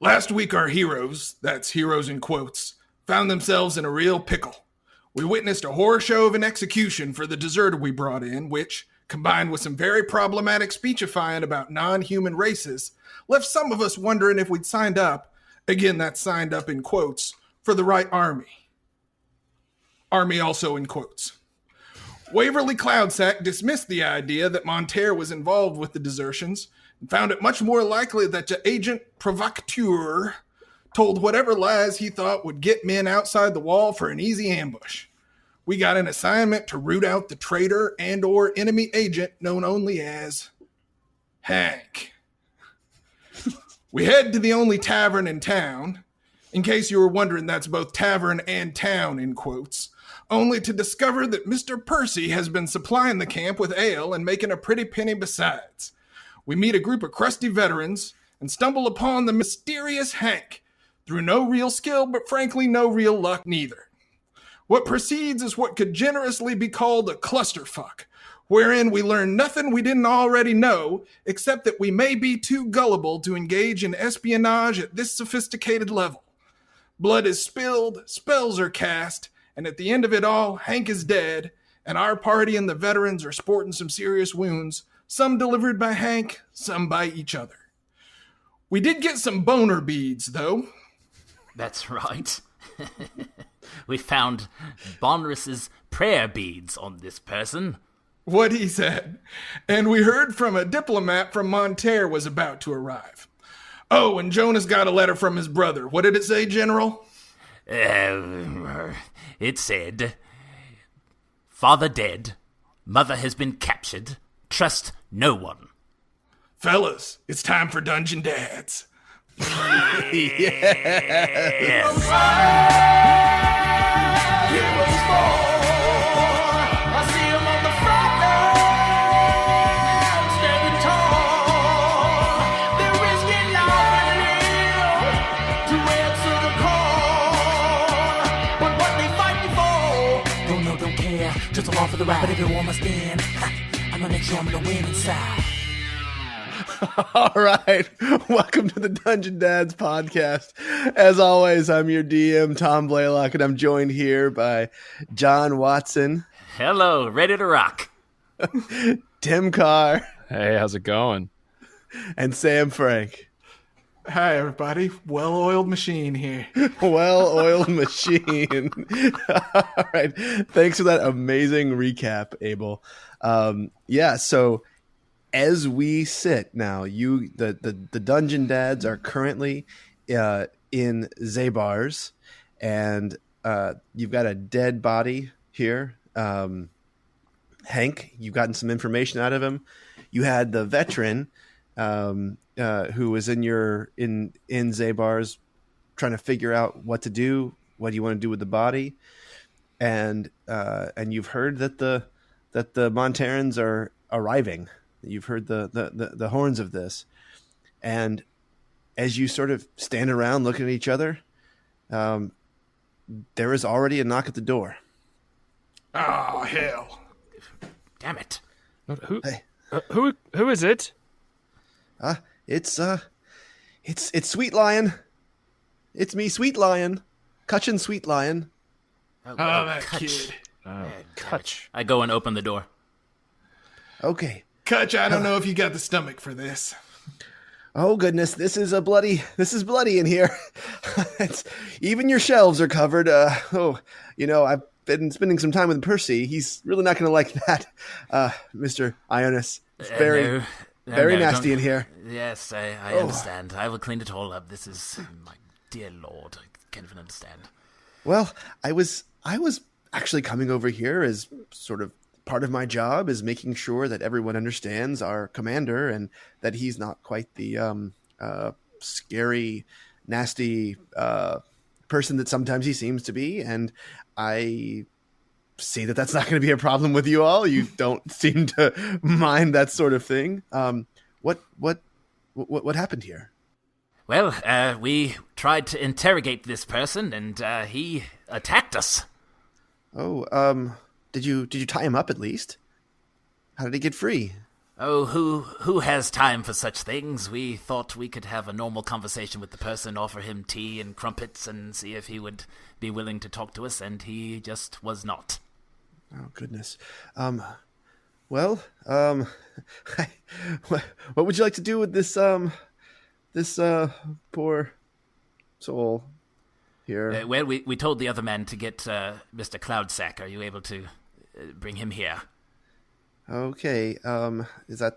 Last week our heroes, that's heroes in quotes, found themselves in a real pickle. We witnessed a horror show of an execution for the deserter we brought in, which, combined with some very problematic speechifying about non-human races, left some of us wondering if we'd signed up, again that's signed up in quotes, for the right army. Army also in quotes. Waverly Cloudsack dismissed the idea that Monterre was involved with the desertions and found it much more likely that the agent provocateur told whatever lies he thought would get men outside the wall for an easy ambush. We got an assignment to root out the traitor and or enemy agent known only as Hank. We head to the only tavern in town. In case you were wondering, that's both tavern and town in quotes. Only to discover that Mr. Percy has been supplying the camp with ale and making a pretty penny besides. We meet a group of crusty veterans and stumble upon the mysterious Hank, through no real skill, but frankly no real luck neither. What proceeds is what could generously be called a clusterfuck, wherein we learn nothing we didn't already know, except that we may be too gullible to engage in espionage at this sophisticated level. Blood is spilled, spells are cast, and at the end of it all, Hank is dead, and our party and the veterans are sporting some serious wounds, some delivered by Hank, some by each other. We did get some boner beads, though. That's right. We found Bonris's prayer beads on this person. What he said. And we heard from a diplomat from Monterre was about to arrive. Oh, and Jonas got a letter from his brother. What did it say, General? It said, "Father dead, mother has been captured, trust no one." Fellas, it's time for Dungeon Dads. Just along for the ride, but everyone must stand. I'm gonna make sure I'm gonna win inside. All right, welcome to the Dungeon Dads podcast. As always, I'm your DM, Tom Blaylock, and I'm joined here by John Watson. Hello, ready to rock. Tim Carr. Hey, how's it going? And Sam Frank. Hi, everybody. Well-oiled machine here. Well-oiled machine. All right. Thanks for that amazing recap, Abel. So as we sit now, the Dungeon Dads are currently in Zabar's, and you've got a dead body here. Hank, you've gotten some information out of him. You had the veteran who was in Zabar's trying to figure out what to do, what do you want to do with the body, and you've heard that the Monterans are arriving. You've heard the horns of this, and as you sort of stand around looking at each other, there is already a knock at the door. Oh, hell. Damn it. Who is it? It's Sweet Lion. It's me, Sweet Lion. Cutchin Sweet Lion. Oh, that Cutch. kid. Cutch. I go and open the door. Okay. Cutch, I don't know if you got the stomach for this. Oh goodness, this is bloody in here. Even your shelves are covered. I've been spending some time with Percy. He's really not going to like that, Mr. Ionis. It's very nasty in here. Yes, I understand. I will clean it all up. This is, my dear Lord, I can't even understand. Well, I was actually coming over here as sort of part of my job is making sure that everyone understands our commander and that he's not quite the scary, nasty person that sometimes he seems to be. And I see that that's not going to be a problem with you all. You don't seem to mind that sort of thing. What happened here? Well, we tried to interrogate this person, and he attacked us. Oh, did you tie him up at least? How did he get free? Oh, who has time for such things? We thought we could have a normal conversation with the person, offer him tea and crumpets, and see if he would be willing to talk to us, and he just was not. Oh, goodness. Well, what would you like to do with this poor soul here? Well, we told the other man to get Mr. Cloudsack. Are you able to bring him here? Okay.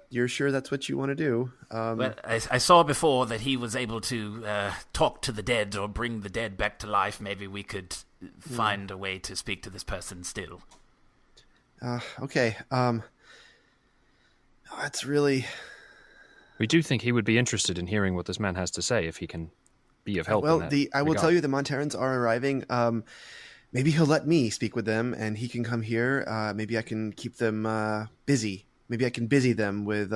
You're sure that's what you want to do? Well, I saw before that he was able to talk to the dead or bring the dead back to life. Maybe we could find a way to speak to this person still. Okay. That's really... We do think he would be interested in hearing what this man has to say if he can be of help. Well, in that I will regard. tell you the Monterans are arriving. Maybe he'll let me speak with them, and he can come here. Maybe I can keep them busy. Maybe I can busy them with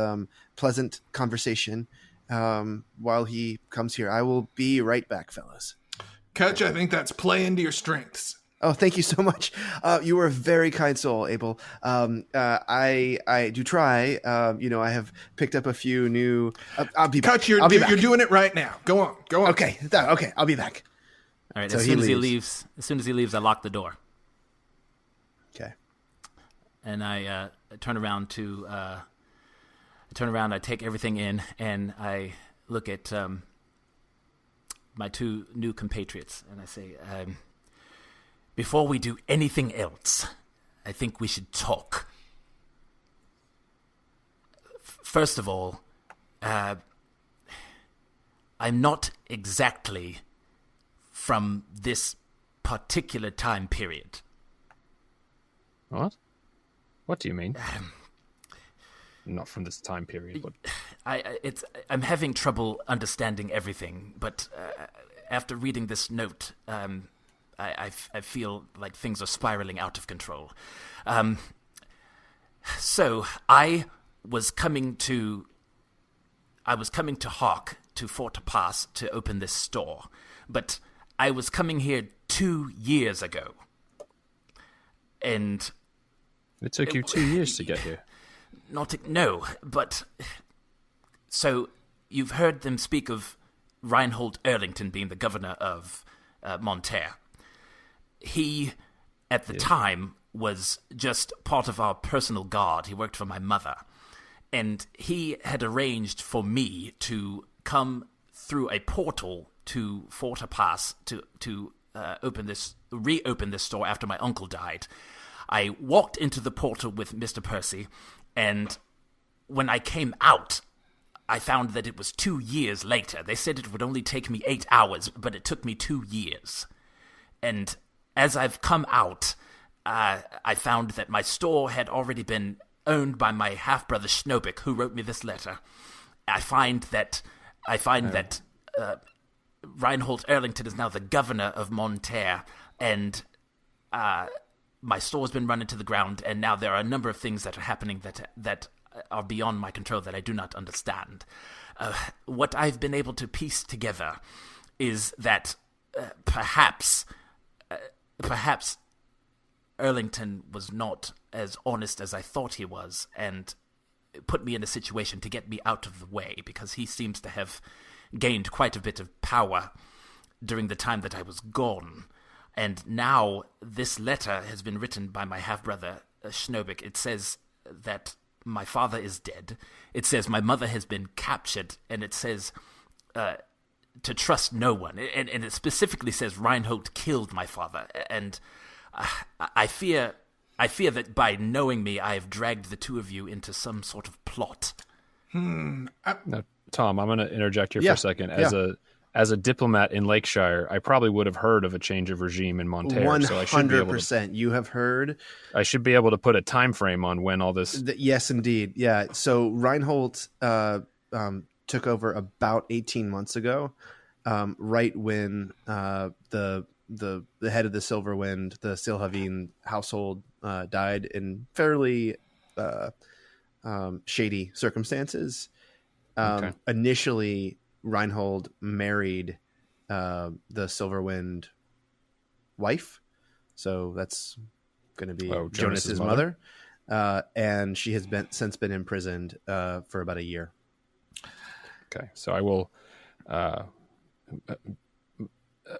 pleasant conversation while he comes here. I will be right back, fellas. Kutch, I think that's playing to your strengths. Oh, thank you so much. You are a very kind soul, Abel. I do try. I have picked up a few new. I'll be back. Kutch, I'll you're doing it right now. Go on. Okay. Okay. I'll be back. All right. So As soon as he leaves, I lock the door. Okay. And I turn around I take everything in, and I look at my two new compatriots, and I say, before we do anything else, I think we should talk. First of all, I'm not exactly from this particular time period. What? What do you mean? Not from this time period. But... I'm having trouble understanding everything, but after reading this note, I feel like things are spiraling out of control. So I was coming to Hawk, to Fort Pass, to open this store, but I was coming here 2 years ago, and it took you 2 years to get here. No, but so you've heard them speak of Reinhold Erlington being the governor of Monterre. He, at the time, was just part of our personal guard. He worked for my mother. And he had arranged for me to come through a portal to Fort Pass to reopen this store after my uncle died. I walked into the portal with Mr. Percy, and when I came out, I found that it was 2 years later. They said it would only take me 8 hours, but it took me 2 years. And as I've come out, I found that my store had already been owned by my half-brother Schnobik, who wrote me this letter. I find that Reinhold Erlington is now the governor of Monterre, and my store's been run into the ground, and now there are a number of things that are happening that are beyond my control that I do not understand. What I've been able to piece together is that perhaps Erlington was not as honest as I thought he was, and put me in a situation to get me out of the way, because he seems to have gained quite a bit of power during the time that I was gone. And now this letter has been written by my half-brother, Schnobik. It says that my father is dead. It says my mother has been captured, and it says to trust no one. And it specifically says Reinhold killed my father. And I fear that by knowing me, I have dragged the two of you into some sort of plot. No, Tom, I'm going to interject here for a second. As a diplomat in Lakeshire, I probably would have heard of a change of regime in Monterre. 100%. So I should be able to, you have heard. I should be able to put a time frame on when all this. Yes, indeed. Yeah. So Reinhold took over about 18 months ago, right when the head of the Silverwind, the Silhavine household, died in fairly shady circumstances. Initially, Reinhold married the Silverwind wife, so that's going to be Jonas's mother. and she has since been imprisoned for about a year. Okay, so I will.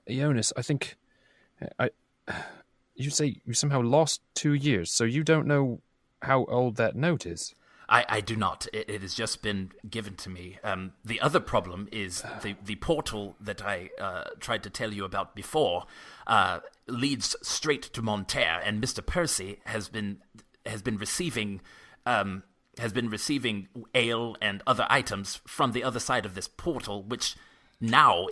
Jonas, I think you say you somehow lost 2 years, so you don't know how old that note is. I do not. It has just been given to me. The other problem is the portal that I tried to tell you about before leads straight to Monterre, and Mr. Percy has been receiving ale and other items from the other side of this portal, which now,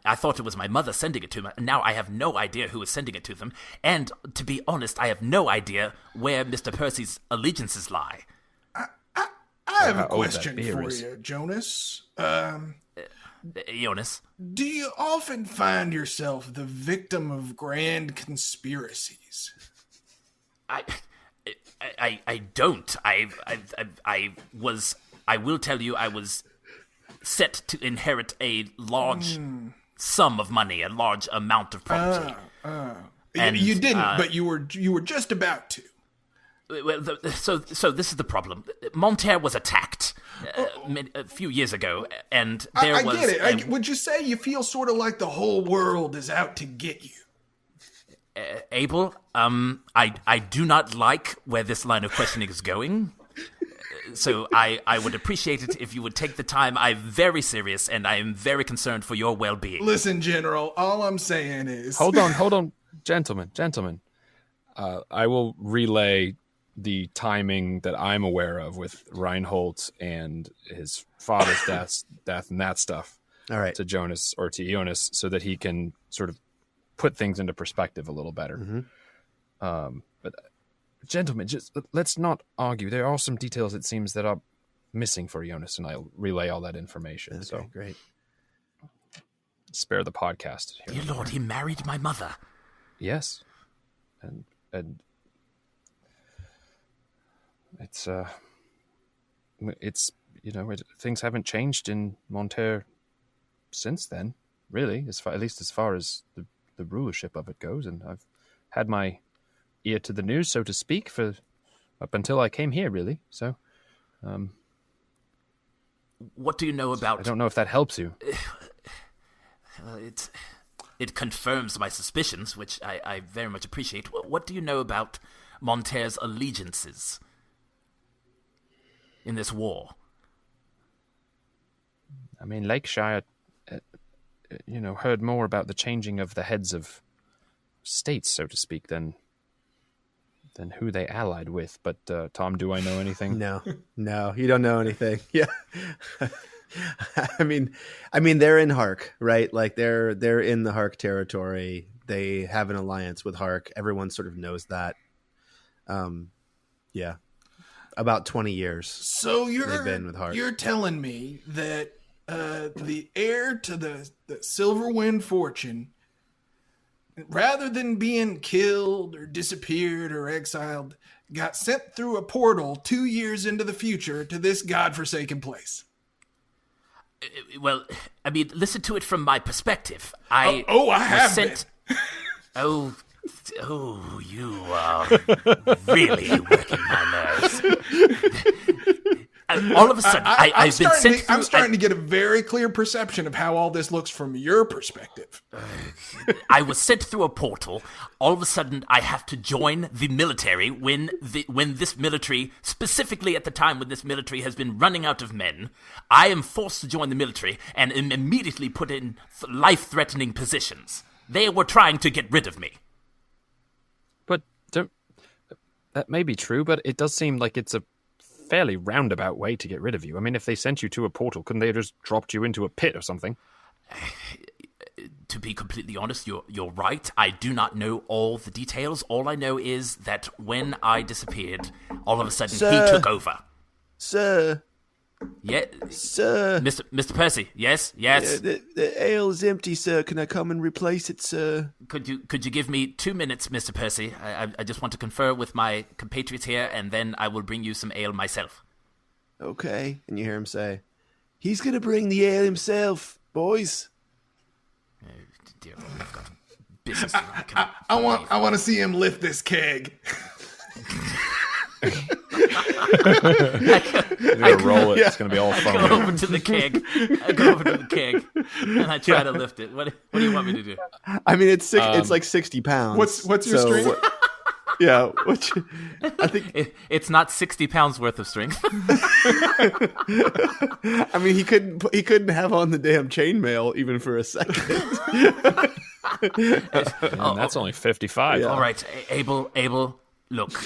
I thought it was my mother sending it to me, now I have no idea who is sending it to them, and to be honest, I have no idea where Mr. Percy's allegiances lie. I have a question for you, Jonas. Jonas? Do you often find yourself the victim of grand conspiracies? I don't. I will tell you, I was set to inherit a large sum of money, a large amount of property. And you didn't, but you were just about to. Well, so this is the problem. Monterre was attacked a few years ago, and there was... I get it. Would you say you feel sort of like the whole world is out to get you? Abel, I do not like where this line of questioning is going. So I would appreciate it if you would take the time. I'm very serious, and I am very concerned for your well-being. Listen, General, all I'm saying is... Hold on. Gentlemen. I will relay the timing that I'm aware of with Reinhold and his father's death and that stuff. All right. To Jonas, so that he can sort of put things into perspective a little better. Mm-hmm. But gentlemen, just let's not argue. There are some details, it seems, that are missing for Jonas, and I'll relay all that information. Okay, so great. Spare the podcast here. Dear Lord, he married my mother. Yes. And things haven't changed in Monterre since then, really, at least as far as the rulership of it goes, and I've had my ear to the news, so to speak, for up until I came here, really. So, what do you know about... I don't know if that helps you. It confirms my suspicions, which I very much appreciate. What do you know about Monterre's allegiances in this war? I mean, Lakeshire, heard more about the changing of the heads of states, so to speak, than who they allied with. But Tom, do I know anything? No, you don't know anything. Yeah. I mean, they're in Hark, right? Like they're in the Hark territory. They have an alliance with Hark. Everyone sort of knows that. Yeah, about 20 years. So they've been with Hark. You're telling me that the heir to the Silverwind fortune, rather than being killed or disappeared or exiled, got sent through a portal 2 years into the future to this godforsaken place. Well, I mean, listen to it from my perspective. I have sent... Oh, you are really working my nerves. All of a sudden, I've been sent through... I'm starting to get a very clear perception of how all this looks from your perspective. I was sent through a portal. All of a sudden, I have to join the military when this military, specifically at the time when this military has been running out of men. I am forced to join the military and am immediately put in life-threatening positions. They were trying to get rid of me. But that may be true, but it does seem like it's a fairly roundabout way to get rid of you. I mean, if they sent you to a portal, couldn't they have just dropped you into a pit or something? To be completely honest, you're right. I do not know all the details. All I know is that when I disappeared, all of a sudden he took over. Sir. Yeah. Sir. Mr. Percy, yes? The ale is empty, sir. Can I come and replace it, sir? Could you give me 2 minutes, Mr. Percy? I just want to confer with my compatriots here, and then I will bring you some ale myself. Okay. And you hear him say, he's going to bring the ale himself, boys. Dear Lord, I've got business. I want to see him lift this keg. You're gonna roll it. It's gonna be all I go foamy. over to the keg. And I try to lift it. What do you want me to do? I mean, it's it's like 60 pounds. What's your strength? Yeah, I think. It's not 60 pounds worth of strength. I mean, he couldn't have on the damn chainmail even for a second. And that's only 55. Yeah. All right, Abel, look.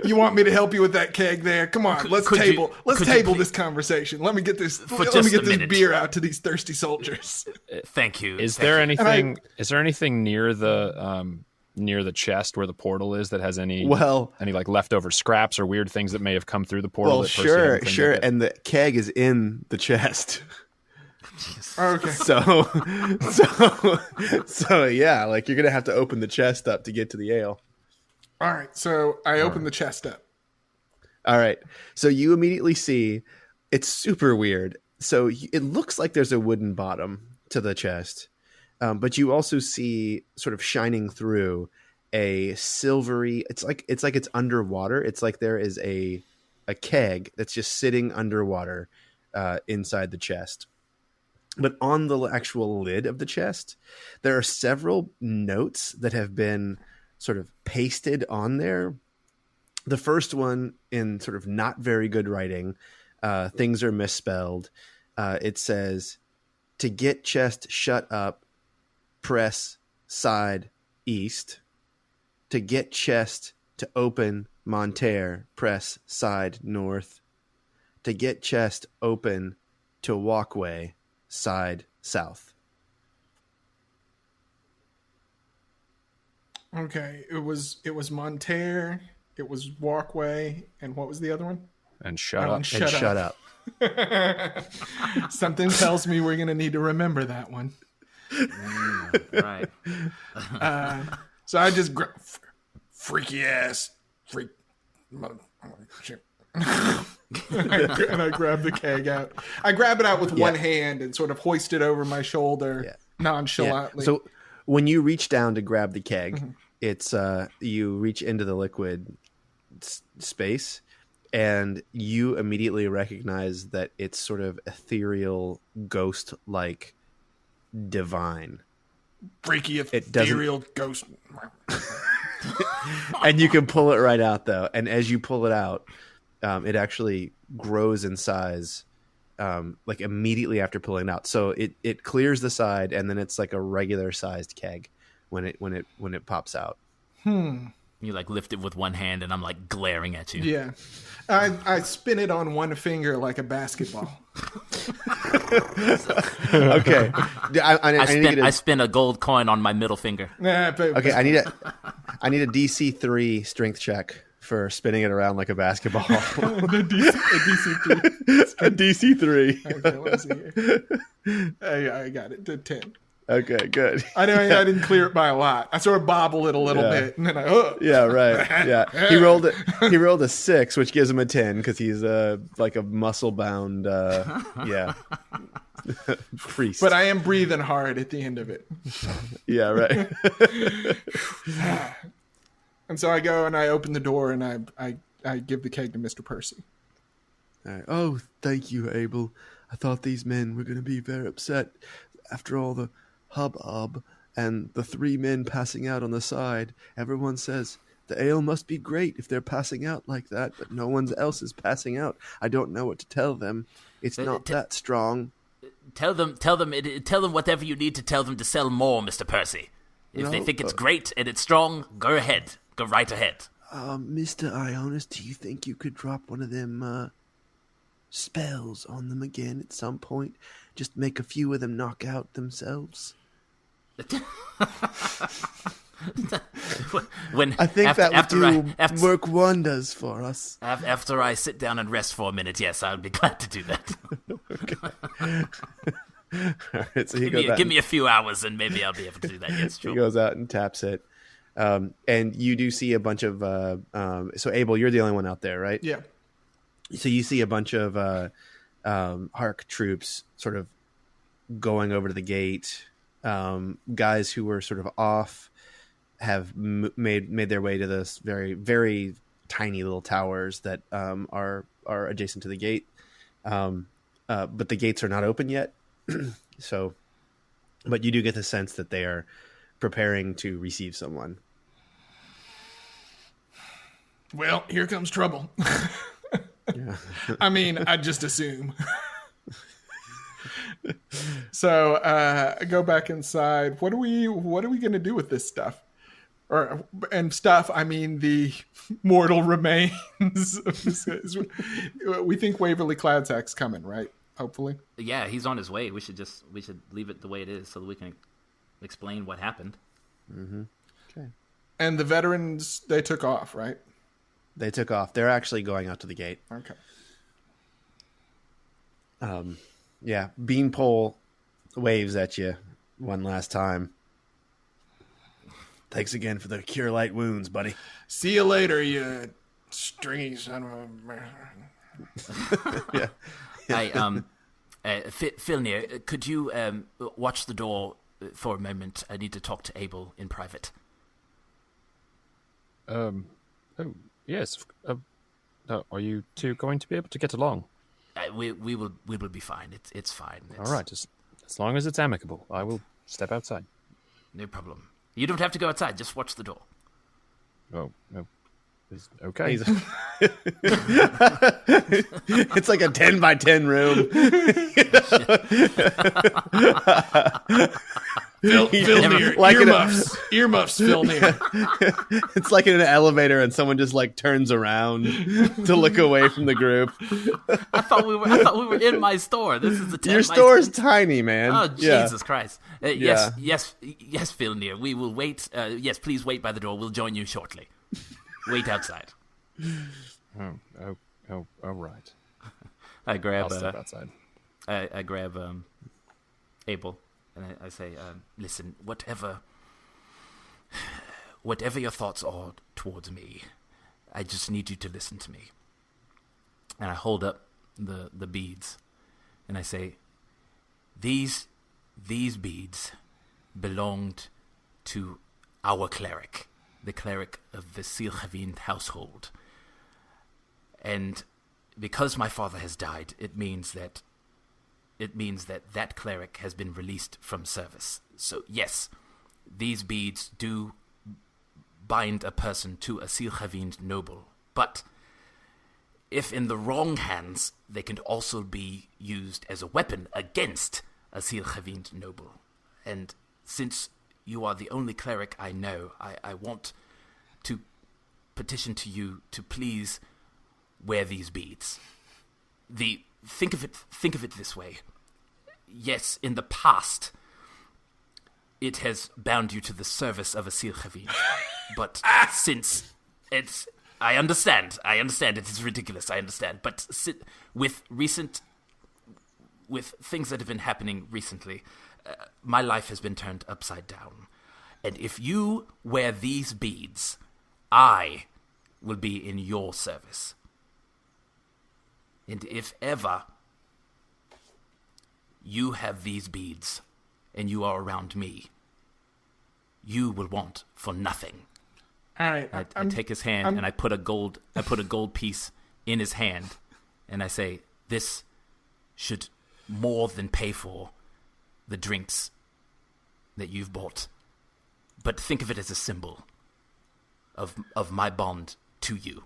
You want me to help you with that keg there? Come on, let's could table you this conversation. Let me get this just a minute. beer out to these thirsty soldiers. Thank you. Is Thank there you. anything? Is there anything near the chest where the portal is that has any like leftover scraps or weird things that may have come through the portal? Well, that Percy hadn't sure, cleaned up and the keg is in the chest. Okay. So yeah, like you're gonna have to open the chest up to get to the ale. All right. So I open the chest up. All right. So you immediately see it's super weird. So it looks like there's a wooden bottom to the chest, but you also see sort of shining through a silvery. It's like it's underwater. It's like there is a keg that's just sitting underwater inside the chest. But on the actual lid of the chest, there are several notes that have been sort of pasted on there. The first one in sort of not very good writing, things are misspelled. It says, to get chest shut up, press side east. To get chest to open Monterre, press side north. To get chest open to walkway, side south. Okay. It was Monterre, it was walkway, and what was the other one? And shut Oh, up. and Shut up. Something tells me we're going to need to remember that one. Right. So I just freaky ass freak. Shit. And I grab the keg out. I grab it out with one hand and sort of hoist it over my shoulder nonchalantly. So when you reach down to grab the keg, it's you reach into the liquid space, and you immediately recognize that it's sort of ethereal, ghost-like, divine. Freaky It doesn't- ethereal ghost. And you can pull it right out, though. And as you pull it out, it actually grows in size, like immediately after pulling it out. So it clears the side, and then it's like a regular sized keg when it pops out. You like lift it with one hand, and I'm like glaring at you. Yeah. I spin it on one finger like a basketball. Okay, I spin a gold coin on my middle finger. Okay, I need a DC 3 strength check for spinning it around like a basketball. A DC3. A DC 3. Okay, let's see here. I got it to 10. Okay, good. I didn't clear it by a lot. I sort of bobble it a little bit, and then Yeah, right. Yeah, he rolled a 6, which gives him a 10 because he's like a muscle bound priest. But I am breathing hard at the end of it. Yeah, right. And so I go and I open the door and I give the keg to Mr. Percy. All right. Oh, thank you, Abel. I thought these men were going to be very upset after all the hubbub and the 3 men passing out on the side. Everyone says the ale must be great if they're passing out like that, but no one else is passing out. I don't know what to tell them. It's not that strong. Tell them whatever you need to tell them to sell more, Mr. Percy. If they think it's great and it's strong, go ahead. Go right ahead. Mr. Ionis, do you think you could drop one of them spells on them again at some point? Just make a few of them knock out themselves? I think that would work wonders for us. After I sit down and rest for a minute, yes, I would be glad to do that. All right, so give me a few hours and maybe I'll be able to do that. Yes, he sure. goes out and taps it. And you do see a bunch of... so, Abel, you're the only one out there, right? Yeah. So you see a bunch of Hark troops sort of going over to the gate. Guys who were sort of off have made their way to this very, very tiny little towers that are adjacent to the gate. But the gates are not open yet. So, but you do get the sense that they are preparing to receive someone. Well, here comes trouble. Yeah. I mean, I just assume. So I go back inside. What are we going to do with this stuff? And stuff, I mean the mortal remains. We think Waverly Cloudsack's coming, right? Hopefully. Yeah, he's on his way. We should leave it the way it is so that we can explain what happened. Mm-hmm. Okay. And the veterans, they took off, right? They took off. They're actually going out to the gate. Okay. Yeah. Beanpole waves at you one last time. Thanks again for the cure light wounds, buddy. See you later, you stringy son of a... Yeah. Filnir, could you watch the door for a moment? I need to talk to Abel in private. Oh, yes. Are you two going to be able to get along? We will be fine. It's fine. All right, just as long as it's amicable, I will step outside. No problem. You don't have to go outside. Just watch the door. Oh, no. Okay. It's like a 10 by 10 room. Phil near. Like Earmuffs, Phil near. It's like in an elevator and someone just like turns around to look away from the group. I thought we were in my store. This is the Your store's tiny, man. Oh, Yeah. Jesus Christ. Yeah. Yes, Filnir. We will wait. Yes, please wait by the door. We'll join you shortly. Wait outside. Oh, all right. I grab. I'll step outside. I grab Abel, and I say, "Listen, whatever your thoughts are towards me, I just need you to listen to me." And I hold up the beads, and I say, "These beads belonged to our cleric, the cleric of the Silhavin household. And because my father has died, it means that cleric has been released from service. So yes, these beads do bind a person to a Silhavin noble, but if in the wrong hands, they can also be used as a weapon against a Silhavin noble. And since you are the only cleric I know, I want to petition to you to please wear these beads. Think of it this way. Yes, in the past, it has bound you to the service of a Silhavin, but since it's... I understand, it is ridiculous, I understand, but with things that have been happening recently, my life has been turned upside down. And if you wear these beads, I will be in your service. And if ever you have these beads and you are around me, you will want for nothing." All right. I take his hand and I put a gold piece in his hand, and I say, "This should more than pay for the drinks that you've bought. But think of it as a symbol of my bond to you.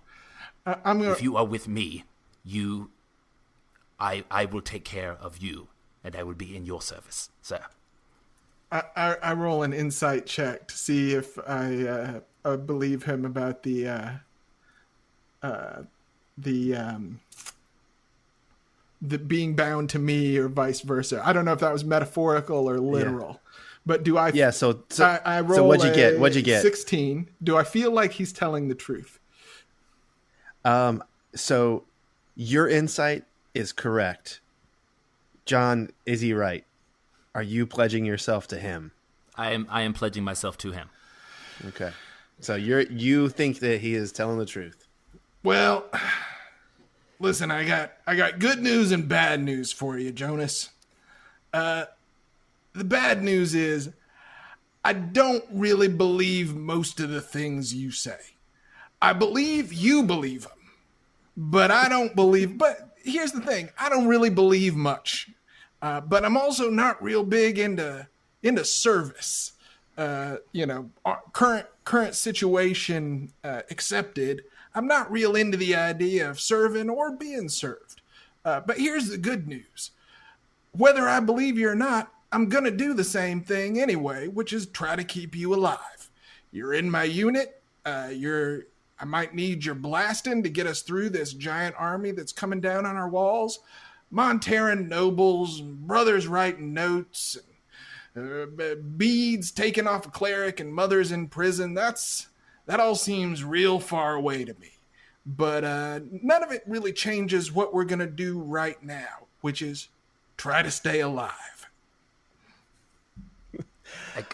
If you are with me, I will take care of you, and I will be in your service, sir." I roll an insight check to see if I believe him about the being bound to me or vice versa. I don't know if that was metaphorical or literal. Yeah. But do I? Yeah. So I roll. So what'd you get? What'd you get? 16. Do I feel like he's telling the truth? So your insight is correct. John, is he right? Are you pledging yourself to him? I am pledging myself to him. Okay. So you think that he is telling the truth? Well, listen, I got good news and bad news for you, Jonas. The bad news is I don't really believe most of the things you say. I believe you believe him, but I don't believe. But here's the thing: I don't really believe much. But I'm also not real big into service. Current situation accepted. I'm not real into the idea of serving or being served. But here's the good news: whether I believe you or not, I'm gonna do the same thing anyway, which is try to keep you alive. You're in my unit. I might need your blasting to get us through this giant army that's coming down on our walls. Monteran nobles, brothers writing notes, beads taken off a cleric, and mothers in prison. That all seems real far away to me. But none of it really changes what we're going to do right now, which is try to stay alive.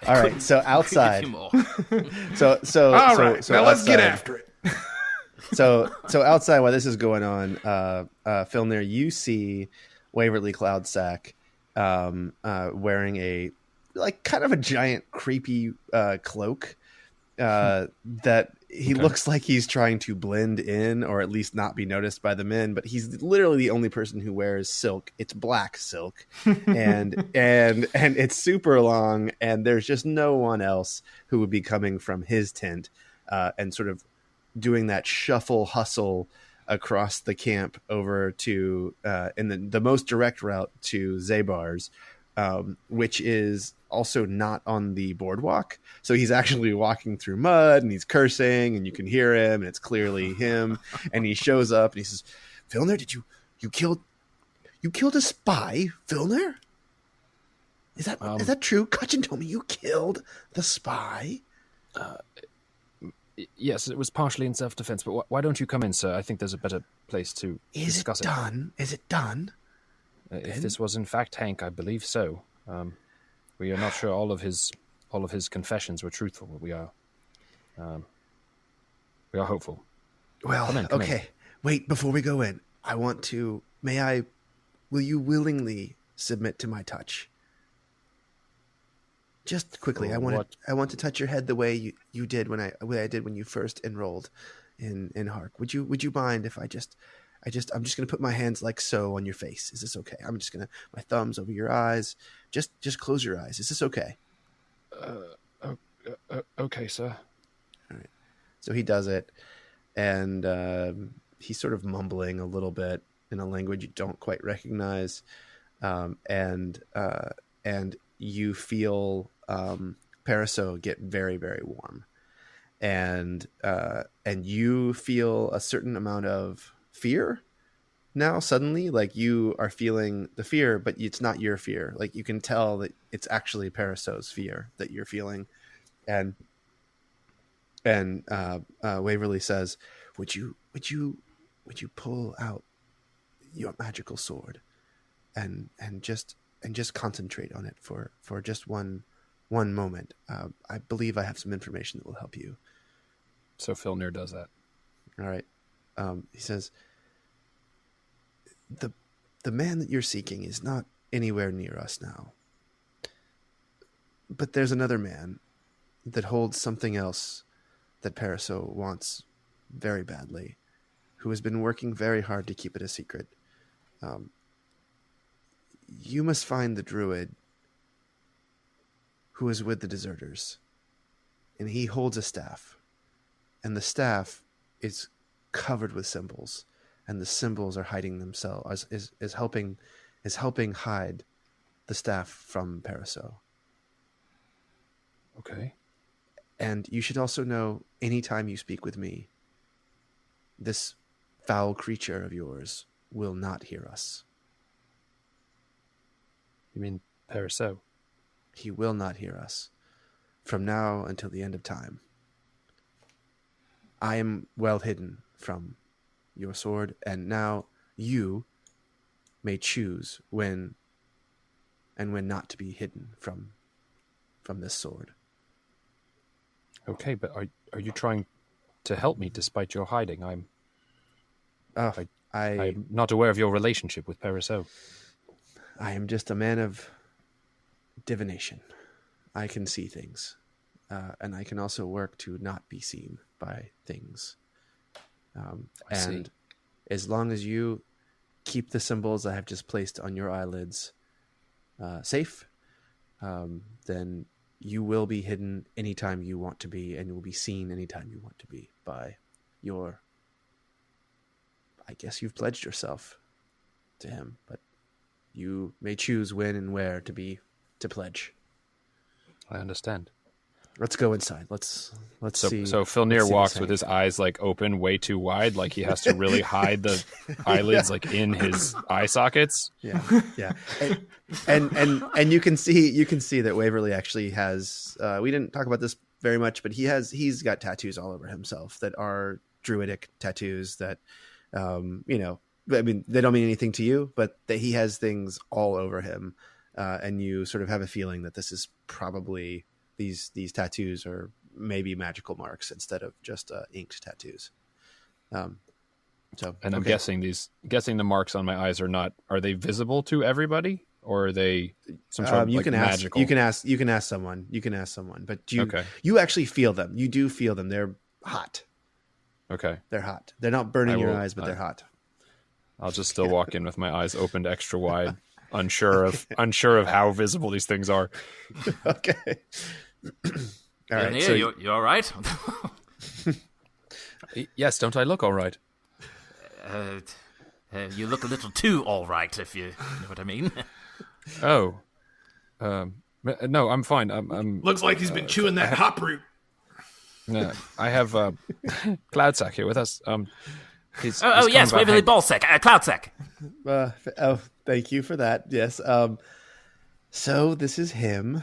All right, so outside. All All right, now let's get after it. So outside, while this is going on, Filner, you see Waverly Cloudsack wearing a kind of a giant creepy cloak that he looks like he's trying to blend in or at least not be noticed by the men, but he's literally the only person who wears silk. It's black silk and it's super long, and there's just no one else who would be coming from his tent and sort of doing that shuffle hustle across the camp over to in the most direct route to Zabar's, which is also not on the boardwalk. So he's actually walking through mud, and he's cursing, and you can hear him, and it's clearly him. And he shows up and he says, "Filner, did you killed a spy, Filner? Is that true? Kachin told me you killed the spy." Yes, it was partially in self-defense, but why don't you come in, sir? I think there's a better place to discuss it. Is it done? If this was in fact Hank, I believe so. We are not sure all of his confessions were truthful, but we are hopeful. Well, Come in. Wait, before we go in, will you willingly submit to my touch? Just quickly, I want to touch your head the way you did when I did when you first enrolled in Hark. Would you mind if I'm just going to put my hands like so on your face? Is this okay? I'm just going to my thumbs over your eyes. Just close your eyes. Is this okay? Okay, sir. All right. So he does it, and he's sort of mumbling a little bit in a language you don't quite recognize, and you feel Paraso get very, very warm, and you feel a certain amount of fear now. Suddenly, like, you are feeling the fear, but it's not your fear. Like, you can tell that it's actually Paraso's fear that you're feeling, and Waverly says, "Would you pull out your magical sword and just concentrate on it for just one moment. I believe I have some information that will help you." So Filner does that. All right. He says, the man that you're seeking is not anywhere near us now. But there's another man that holds something else that Paraso wants very badly, who has been working very hard to keep it a secret. You must find the druid who is with the deserters, and he holds a staff, and the staff is covered with symbols, and the symbols are hiding themselves, is helping hide the staff from Paraso. Okay. And you should also know, anytime you speak with me, this foul creature of yours will not hear us. You mean Paraso? He will not hear us from now until the end of time. I am well hidden from your sword, and now you may choose when and when not to be hidden from this sword. Okay, but are you trying to help me despite your hiding? I'm not aware of your relationship with Paraso. I am just a man of divination. I can see things, and I can also work to not be seen by things. I see. And as long as you keep the symbols I have just placed on your eyelids safe, then you will be hidden anytime you want to be, and you will be seen anytime you want to be by your... I guess you've pledged yourself to him, but you may choose when and where to pledge. I understand. Let's go inside. Let's see. So Filnir walks with his eyes like open way too wide, like he has to really hide the eyelids like in his eye sockets. Yeah. And you can see that Waverly actually has we didn't talk about this very much, but he's got tattoos all over himself that are druidic tattoos that I mean, they don't mean anything to you, but that he has things all over him. And you sort of have a feeling that this is probably these tattoos are maybe magical marks instead of just inked tattoos. I'm guessing the marks on my eyes are they visible to everybody, or are they some sort of magical? You can ask someone, but you actually feel them. You do feel them. They're hot. Okay. They're hot. They're not burning your eyes, but they're hot. I'll just still walk in with my eyes opened extra wide, unsure of how visible these things are. Okay. All right. Yeah, so you all right? Yes, don't I look all right? You look a little too all right, if you know what I mean. Oh. No, I'm fine. I'm Looks like he's been chewing that hop root. Yeah, I have Cloudsack here with us. He's yes, Waverly Ballsack, Cloudsack. Thank you for that. Yes. So this is him.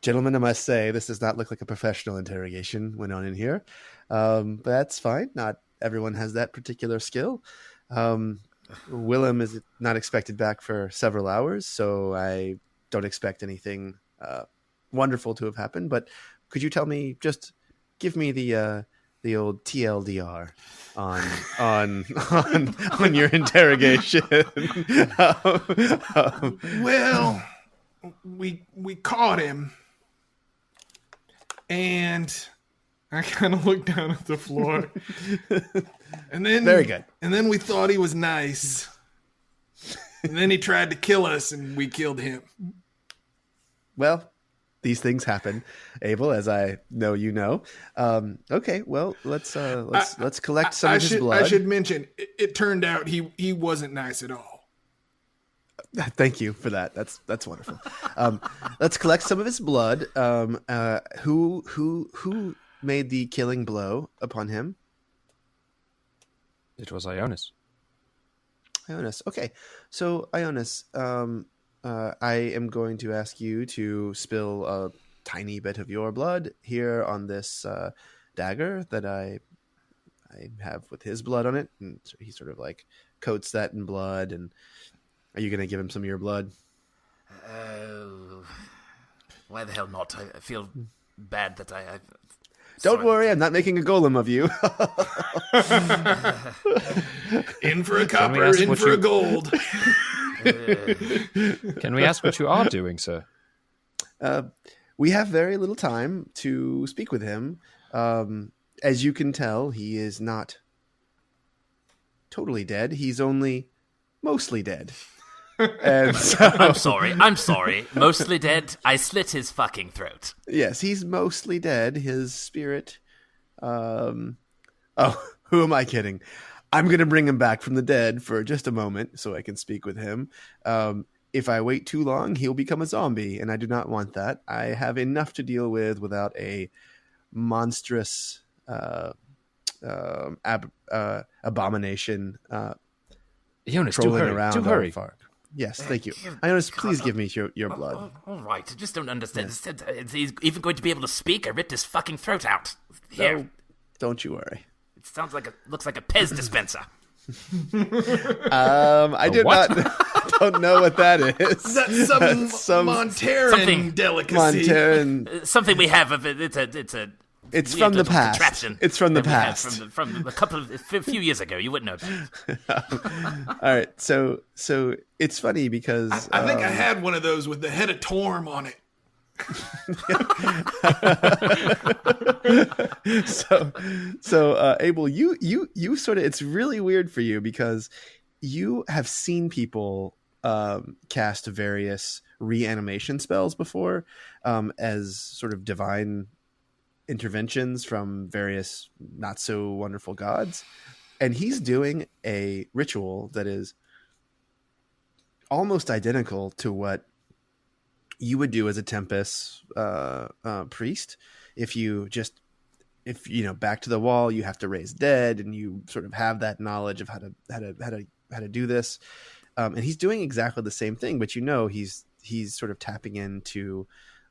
Gentlemen, I must say, this does not look like a professional interrogation went on in here. But that's fine. Not everyone has that particular skill. Willem is not expected back for several hours, so I don't expect anything wonderful to have happened. But could you tell me, just give me the old TLDR on your interrogation? Well, we caught him, and I kind of looked down at the floor, and then very good. And then we thought he was nice, and then he tried to kill us, and we killed him. Well, these things happen, Abel, as I know you know. Okay, well, let's collect some of his blood. I should mention, it turned out he wasn't nice at all. Thank you for that. That's wonderful. Let's collect some of his blood. Who made the killing blow upon him? It was Ionis. Ionis. Okay, so Ionis, I am going to ask you to spill a tiny bit of your blood here on this dagger that I have with his blood on it, and so he sort of like coats that in blood. And are you going to give him some of your blood? Why the hell not? I feel bad that I Don't worry, I'm not making a golem of you. In for a copper, in for a gold. Can we ask what you are doing, sir? We have very little time to speak with him. As you can tell, he is not totally dead. He's only mostly dead. And so, I'm sorry. Mostly dead? I slit his fucking throat. Yes, he's mostly dead. His spirit... who am I kidding? I'm going to bring him back from the dead for just a moment so I can speak with him. If I wait too long, he'll become a zombie, and I do not want that. I have enough to deal with without a monstrous abomination Jonas, trolling do hurry, around. do hurry. Yes, thank you. Ionis, please give me your blood. All right, I just don't understand. Is he even going to be able to speak? I ripped his fucking throat out. Here. No, don't you worry. It looks like a Pez dispenser. I don't know what that is. That's some Monteran delicacy. Something we have of it. It's from the past. Contraption. It's from the past. From a few years ago. You wouldn't know that. All right, so it's funny because I think I had one of those with the head of Torm on it. So Abel, you sort of, it's really weird for you because you have seen people cast various reanimation spells before, as sort of divine interventions from various not so wonderful gods, and he's doing a ritual that is almost identical to what you would do as a Tempest priest. If you back to the wall, you have to raise dead, and you sort of have that knowledge of how to do this. And he's doing exactly the same thing, but he's sort of tapping into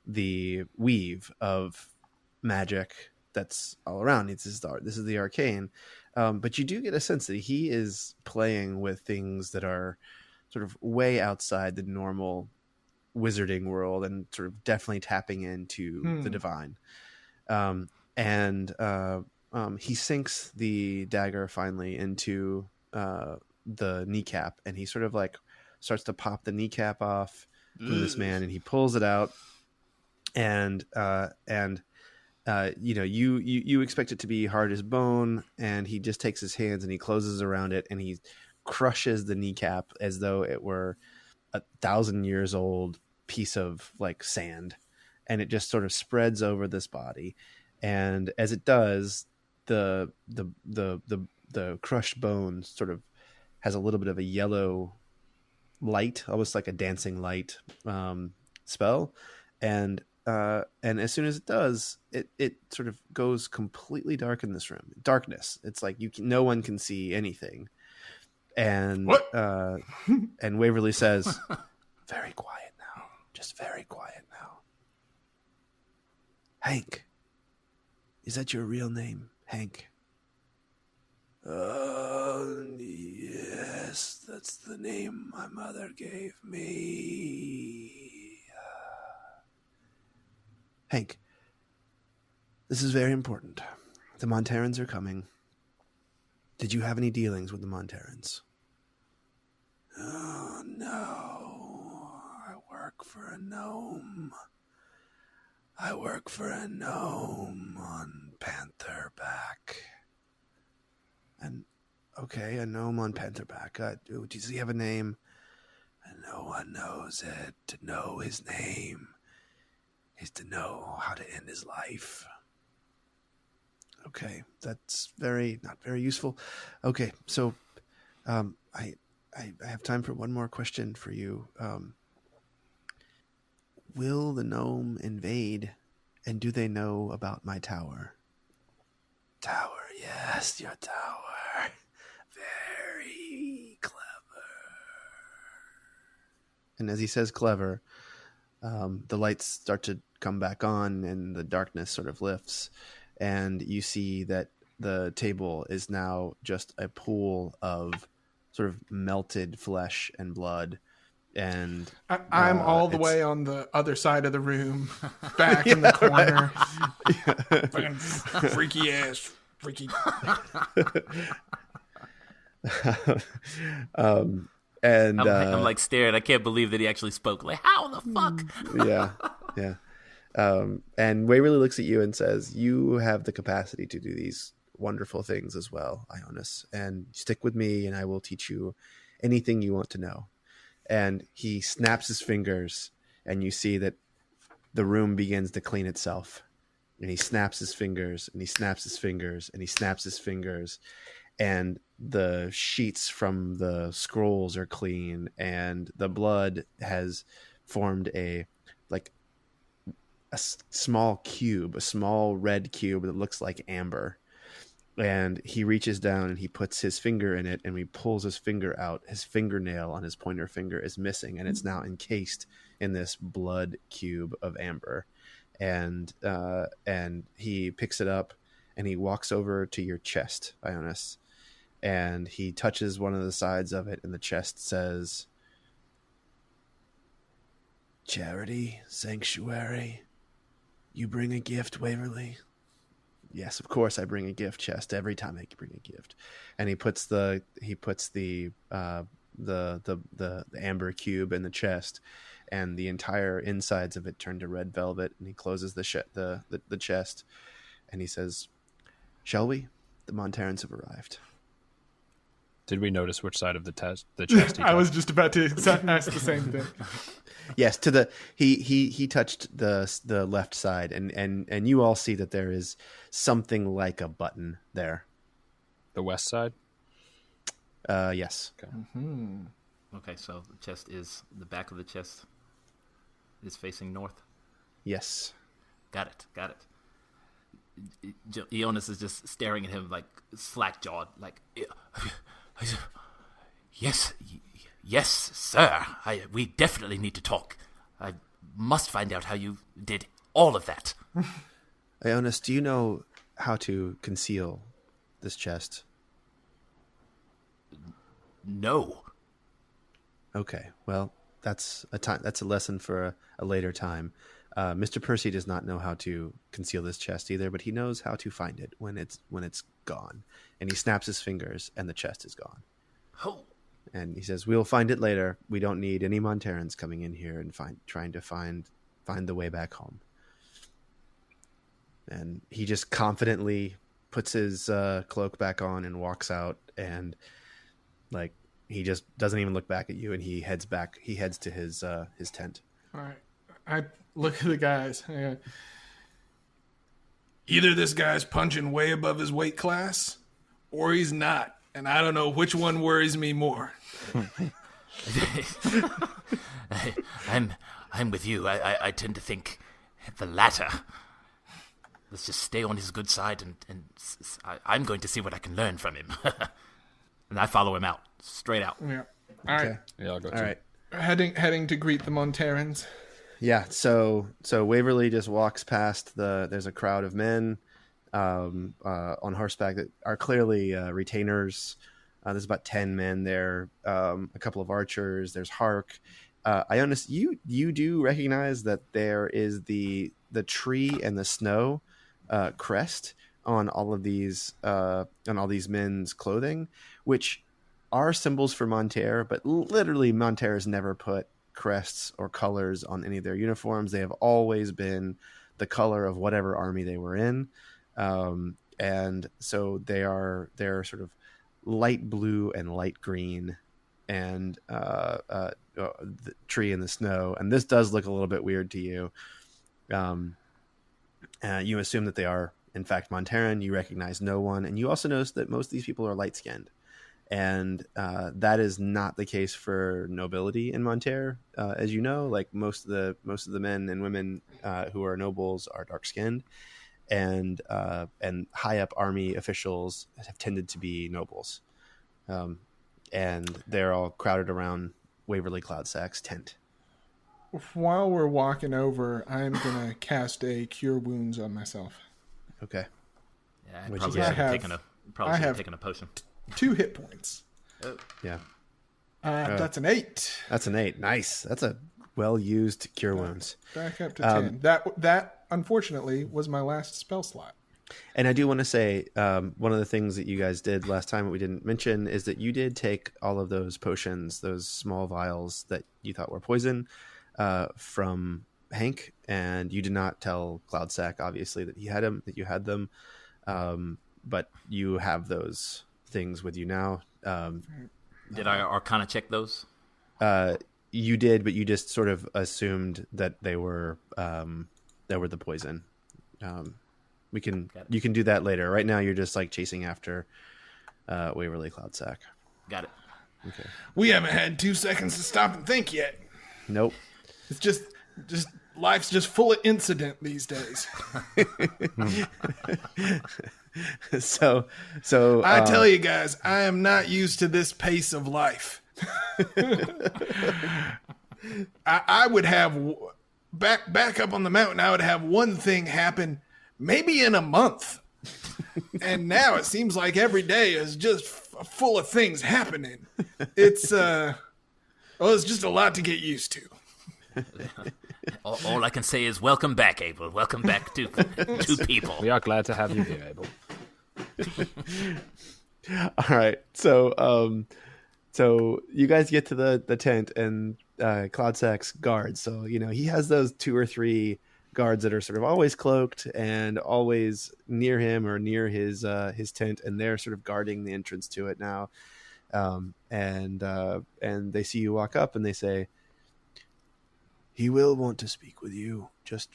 the weave of magic that's all around. This is the arcane, but you do get a sense that he is playing with things that are sort of way outside the normal wizarding world, and sort of definitely tapping into the divine. He sinks the dagger finally into the kneecap, and he sort of like starts to pop the kneecap off from this man, and he pulls it out, and you expect it to be hard as bone, and he just takes his hands and he closes around it, and he crushes the kneecap as though it were 1,000 years old piece of like sand, and it just sort of spreads over this body. And as it does, the crushed bone sort of has a little bit of a yellow light, almost like a dancing light spell. And as soon as it does, it sort of goes completely dark in this room. Darkness. It's like no one can see anything. And and Waverly says, "Very quiet now. Just very quiet now. Hank. Is that your real name, Hank?" Yes, that's the name my mother gave me. Hank, this is very important. The Monterans are coming. Did you have any dealings with the Monterans? Oh, no. I work for a gnome. I work for a gnome on Pantherback. And, okay, a gnome on Pantherback. Does he have a name? And no one knows it. To know his name is to know how to end his life. Okay, that's not very useful. Okay, so I have time for one more question for you. Will the gnome invade, and do they know about my tower? Tower, yes, your tower. Very clever. And as he says clever, the lights start to come back on, and the darkness sort of lifts, and you see that the table is now just a pool of sort of melted flesh and blood. And I'm all the way on the other side of the room, back in the corner. Fucking freaky ass, freaky. And I'm like staring. I can't believe that he actually spoke. Like, how the fuck? Yeah. And Waverly looks at you and says, "You have the capacity to do these wonderful things as well, Ionis. And stick with me, and I will teach you anything you want to know." And he snaps his fingers, and you see that the room begins to clean itself. And he snaps his fingers, and he snaps his fingers, and he snaps his fingers, and the sheets from the scrolls are clean, and the blood has formed a small cube, a small red cube that looks like amber. And he reaches down and he puts his finger in it, and he pulls his finger out. His fingernail on his pointer finger is missing, and it's now encased in this blood cube of amber. And he picks it up, and he walks over to your chest, Ionis, and he touches one of the sides of it, and the chest says, "Charity, sanctuary, you bring a gift, Waverly?" "Yes, of course I bring a gift, Chest. Every time I bring a gift." And he puts the amber cube in the chest, and the entire insides of it turn to red velvet. And he closes the chest, and he says, "Shall we? The Monterans have arrived." Did we notice which side of the chest he I was touched? just about to ask the same thing. Yes, to the he touched the left side, and you all see that there is something like a button there. The west side? Yes. Okay. Okay, so the back of the chest is facing north. Yes. Got it. Ionis is just staring at him like slack-jawed, like, yes, sir. We definitely need to talk. I must find out how you did all of that. Ionis, do you know how to conceal this chest? No. Okay, well, that's a lesson for a later time. Mr. Percy does not know how to conceal this chest either, but he knows how to find it when it's gone. And he snaps his fingers, and the chest is gone. Oh. And he says, "We'll find it later. We don't need any Monterans coming in here and trying to find the way back home." And he just confidently puts his cloak back on and walks out, and like he just doesn't even look back at you, and he heads to his tent. All right. I look at the guys. Either this guy's punching way above his weight class, or he's not. And I don't know which one worries me more. I'm with you. I tend to think the latter. Let's just stay on his good side, and I'm going to see what I can learn from him. And I follow him out, straight out. Yeah. All right. Yeah, I'll go too. All right. Heading to greet the Monterans. Yeah, so Waverly just walks past there's a crowd of men on horseback that are clearly retainers. There's about 10 men there, a couple of archers. There's Hark. Ionis, you do recognize that there is the tree and the snow crest on all these men's clothing, which are symbols for Monterre, but literally Monterre has never put crests or colors on any of their uniforms. They have always been the color of whatever army they were in, and so they're sort of light blue and light green, and the tree and the snow. And this does look a little bit weird to you. You assume that they are in fact Monterran. You recognize no one, and you also notice that most of these people are light skinned. And that is not the case for nobility in Monterre, as you know. Like most of the men and women who are nobles are dark skinned, and high up army officials have tended to be nobles, and they're all crowded around Waverly Cloudsack's tent. While we're walking over, I'm gonna cast a Cure Wounds on myself. Okay. Yeah, I What'd probably you should get? have taken I have- taken a potion. 2 hit points. Yeah. That's an 8. That's an 8. Nice. That's a well-used Cure Wounds. Back up to 10. That unfortunately was my last spell slot. And I do want to say, one of the things that you guys did last time that we didn't mention is that you did take all of those potions, those small vials that you thought were poison, from Hank, and you did not tell Cloudsack, obviously, that you had them, but you have those things with you now. Did I Arcana check those? You did, but you just sort of assumed that they were the poison. You can do that later. Right now, you're just like chasing after Waverly Cloudsack. Got it. Okay. We haven't had 2 seconds to stop and think yet. Nope. It's just life's just full of incident these days. So I tell you guys, I am not used to this pace of life. I would have back up on the mountain. I would have one thing happen maybe in a month, and now it seems like every day is just full of things happening. It's it's just a lot to get used to. All I can say is welcome back, Abel. Welcome back to people. We are glad to have you here, Abel. All right. So you guys get to the tent, and Cloudsack's guards. So he has those 2 or 3 guards that are sort of always cloaked and always near him or near his tent, and they're sort of guarding the entrance to it now. And they see you walk up and they say, "He will want to speak with you. Just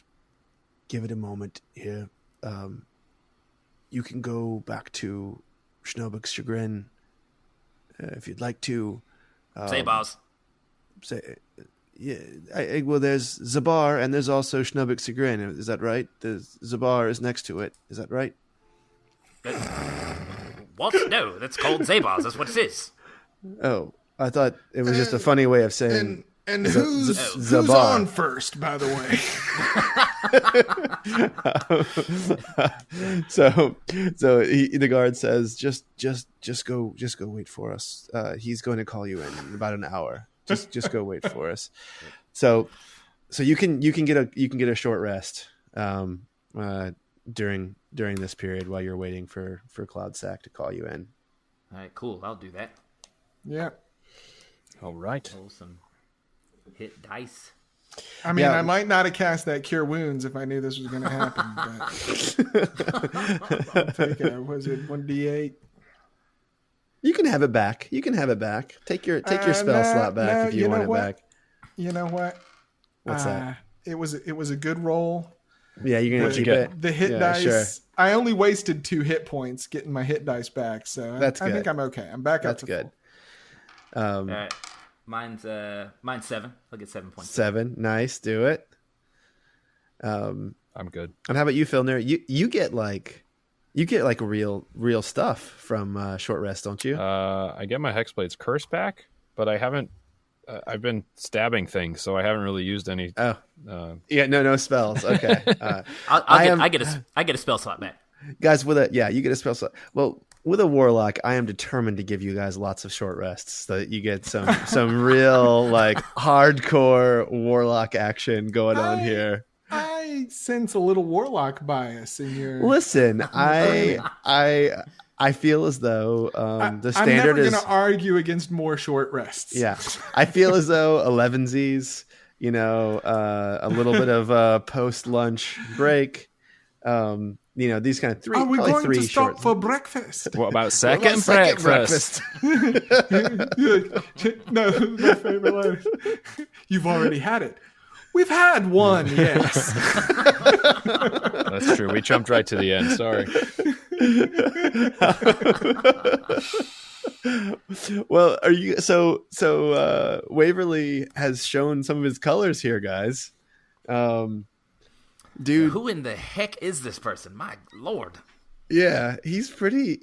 give it a moment here. You can go back to Schnobik's Chagrin if you'd like to." Say, boss. Yeah. Well, there's Zabar and there's also Schnobik's Chagrin. Is that right? The Zabar is next to it. Is that right? What? No, that's called Zabars. That's what it is. Oh, I thought it was just a funny way of saying. And who's Zabar on first, by the way? So the guard says, just go wait for us. He's going to call you in about an hour. Just go wait for us. So you can get a short rest during this period while you're waiting for Cloudsack to call you in. All right, cool. I'll do that. Yeah. All right. Roll some hit dice. I mean, Yeah. I might not have cast that Cure Wounds if I knew this was going to happen. But I'll take it. Was it 1d8? You can have it back. Take your spell slot back if you want it back. You know what? What's that? It was a good roll. Yeah, you're gonna The- keep it. The hit Yeah, dice. sure. I only wasted 2 hit points getting my hit dice back, so That's I good. think I'm okay. I'm back up That's to good. All right. Mine's 7. I'll get 7 points. 7, nice. Do it. I'm good. And how about you, Philner? You get like real stuff from short rest, don't you? I get my Hexblade's curse back, but I haven't. I've been stabbing things, so I haven't really used any. Yeah, no spells. Okay, I get a spell slot back. guys. You get a spell slot. Well, with a warlock, I am determined to give you guys lots of short rests so that you get some real like hardcore warlock action going on here. I sense a little warlock bias in your. Listen, I feel as though the standard I'm never is. going to argue against more short rests. Yeah, I feel as though 11sies, a little bit of post lunch break. These kind of Are we going three to stop short. for breakfast? What about second breakfast? No, my favorite line. You've already had it. We've had one, yes. That's true. We jumped right to the end. Sorry. Well, are you so Waverly has shown some of his colors here, guys. Dude, Who in the heck is this person? My lord. yeah, he's pretty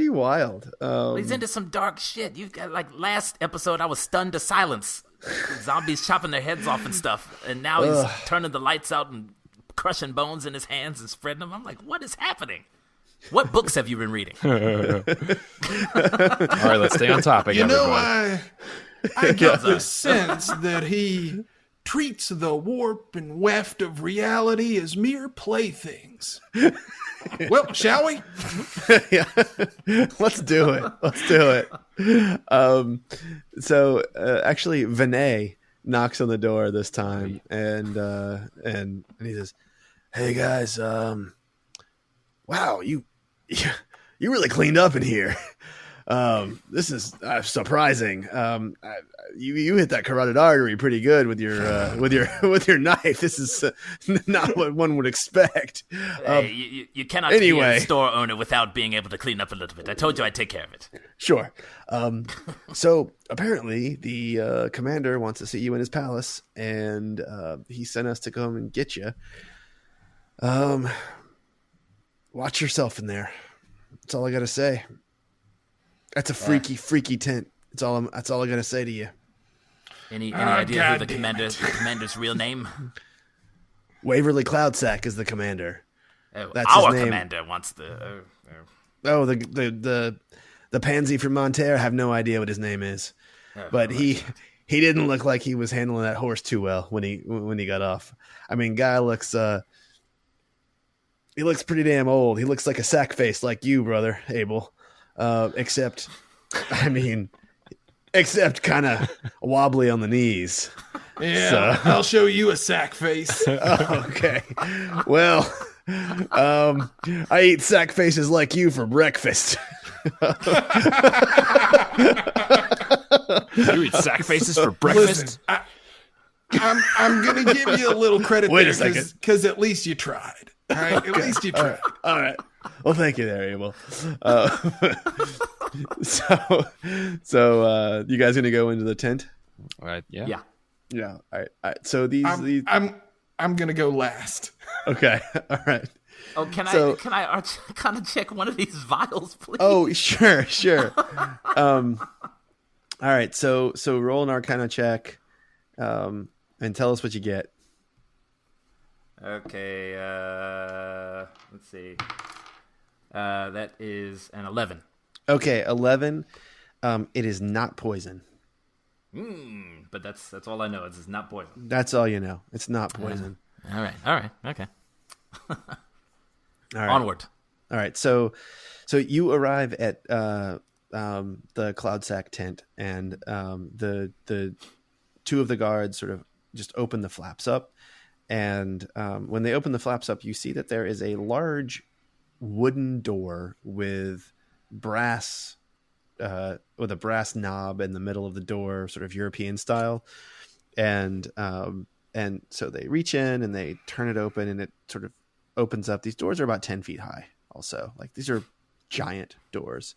wild. He's into some dark shit. You've got last episode I was stunned to silence. Zombies chopping their heads off and stuff. And now he's turning the lights out and crushing bones in his hands and spreading them. I'm like, what is happening? What books have you been reading? All right, let's stay on topic. You know, everybody. I get the sense that he treats the warp and weft of reality as mere playthings. Well, shall we? Yeah. Let's do it. Actually, Vinay knocks on the door this time, and he says, "Hey guys, wow, you really cleaned up in here. This is surprising. You hit that carotid artery pretty good with your knife. This is not what one would expect." Hey, you cannot be anyway. a store owner without being able to clean up a little bit. I told you I'd take care of it. Sure. So apparently the commander wants to see you in his palace, and he sent us to come and get you. Watch yourself in there. That's all I gotta say. That's a freaky tent. That's all I gotta say to you. Any idea who the God damn commander's real name? Waverly Cloudsack is the commander. Oh, That's his our name. commander wants the. Oh, the pansy from Monterre. I have no idea what his name is, but he didn't look like he was handling that horse too well when he got off. I mean, guy looks he looks pretty damn old. He looks like a sack face, like you, brother Abel. Except, I mean, except kind of wobbly on the knees. Yeah, I'll show you a sack face. Okay. Well, I eat sack faces like you for breakfast. You eat sack faces for breakfast? Listen, I'm gonna give you a little credit Wait a there second. because at least you tried. All right, at least you tried. All right. Well, thank you there, Abel. So you guys gonna go into the tent? All right, yeah. Yeah. Yeah. All right. All right. So these. I'm gonna go last. Okay. All right. Oh, can So- I kind of check one of these vials, please? Oh, sure. All right. So roll an Arcana check, and tell us what you get. Okay. Let's see. That is an 11. Okay, 11. It is not poison. But that's all I know. It's not poison. That's all you know. It's not poison. All right. Okay. All right. Onward. All right. So you arrive at the Cloudsack tent, and the two of the guards sort of just open the flaps up, and when they open the flaps up, you see that there is a large wooden door with a brass knob in the middle of the door, sort of European style, and so they reach in and they turn it open, and it sort of opens up. These doors are about 10 feet high. Also, like, these are giant doors,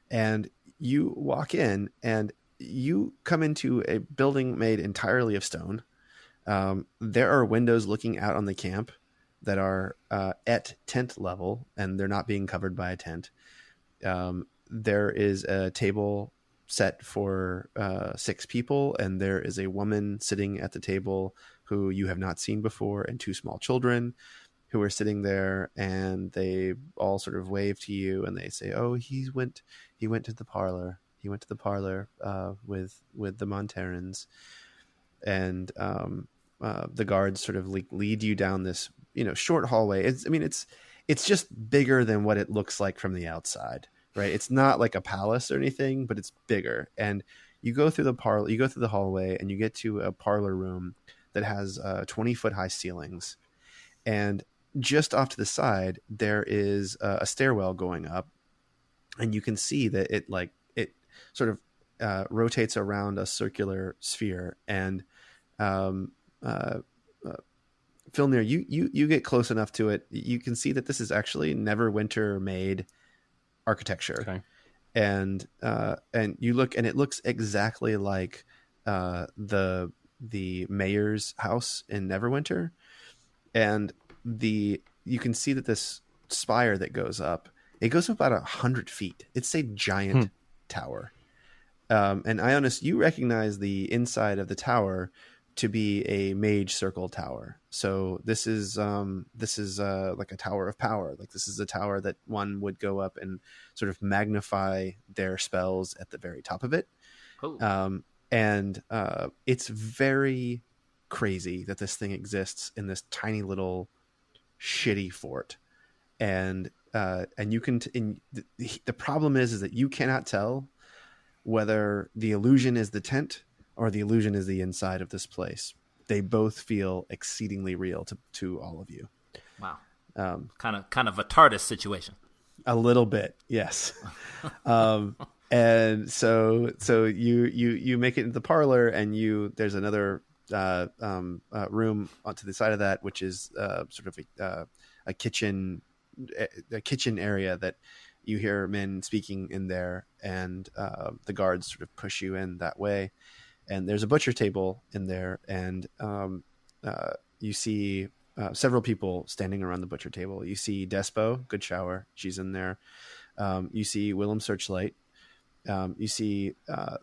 and you walk in and you come into a building made entirely of stone. There are windows looking out on the camp that are at tent level, and they're not being covered by a tent. There is a table set for 6 people, and there is a woman sitting at the table who you have not seen before, and 2 small children who are sitting there, and they all sort of wave to you, and they say, "Oh, he went to the parlor. He went to the parlor with the Monterans," and the guards sort of lead you down this short hallway. It's just bigger than what it looks like from the outside, right? It's not like a palace or anything, but it's bigger. And you go through the hallway, and you get to a parlor room that has 20-foot high ceilings, and just off to the side there is a stairwell going up, and you can see that it sort of rotates around a circular sphere. And Filnir, you get close enough to it, you can see that this is actually Neverwinter made architecture. Okay. And you look, and it looks exactly like the mayor's house in Neverwinter. And you can see that this spire that goes up, it goes up about 100 feet. It's a giant tower. And Ionis, you recognize the inside of the tower to be a mage circle tower. So this is like a tower of power. Like, this is a tower that one would go up and sort of magnify their spells at the very top of it. Oh. And it's very crazy that this thing exists in this tiny little shitty fort. And you can the problem is that you cannot tell whether the illusion is the tent or the illusion is the inside of this place. They both feel exceedingly real to all of you. Wow. Kind of a TARDIS situation. A little bit, yes. And so you make it into the parlor, and there's another room onto the side of that, which is sort of a kitchen area that you hear men speaking in there, and the guards sort of push you in that way. And there's a butcher table in there, and you see several people standing around the butcher table. You see Despo, Good Shower, she's in there. You see Willem Searchlight. You see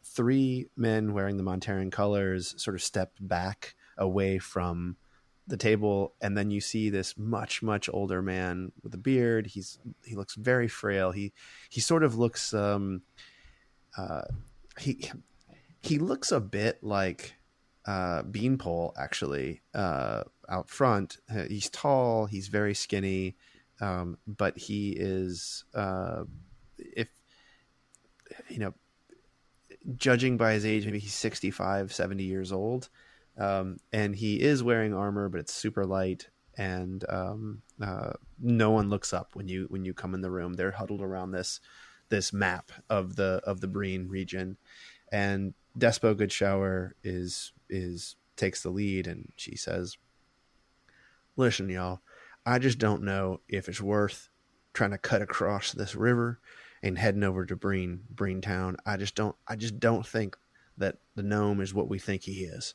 3 men wearing the Monteran colors sort of step back away from the table, and then you see this much, much older man with a beard. He looks very frail. He sort of looks he looks a bit like Beanpole, actually, out front. He's tall, he's very skinny, but he is if judging by his age, maybe he's 65, 70 years old. And he is wearing armor, but it's super light. And no one looks up when you come in the room. They're huddled around this map of the Breen region. And Despo Goodshower takes the lead, and she says, "Listen, y'all, I just don't know if it's worth trying to cut across this river and heading over to Breen Town. I just don't think that the gnome is what we think he is."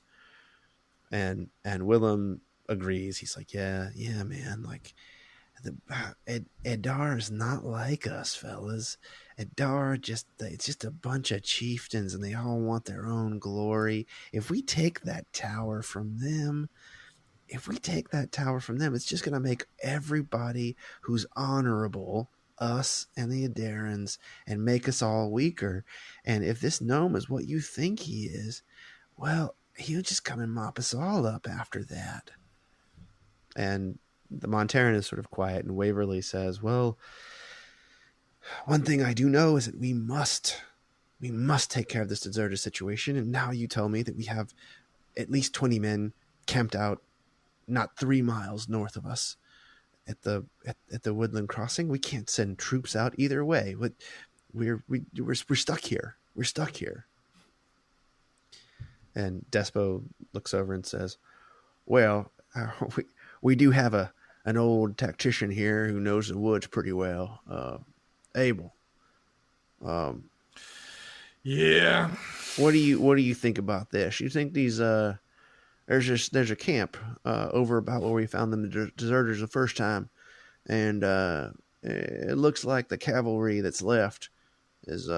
And Willem agrees. He's like, yeah, man. Like, Adar is not like us, fellas. Adar it's just a bunch of chieftains, and they all want their own glory. If we take that tower from them, it's just going to make everybody who's honorable, us and the Adarans, and make us all weaker. And if this gnome is what you think he is, well, he'll just come and mop us all up after that. And the Monteran is sort of quiet, and Waverly says, "Well, one thing I do know is that we must take care of this deserter situation. And now you tell me that we have at least 20 men camped out not 3 miles north of us at the Woodland Crossing. We can't send troops out either way. We're stuck here. We're stuck here." And Despo looks over and says, "Well, we do have an old tactician here who knows the woods pretty well. Abel. Yeah. What do you think about this? You think these there's a camp over about where we found the deserters the first time, and it looks like the cavalry that's left is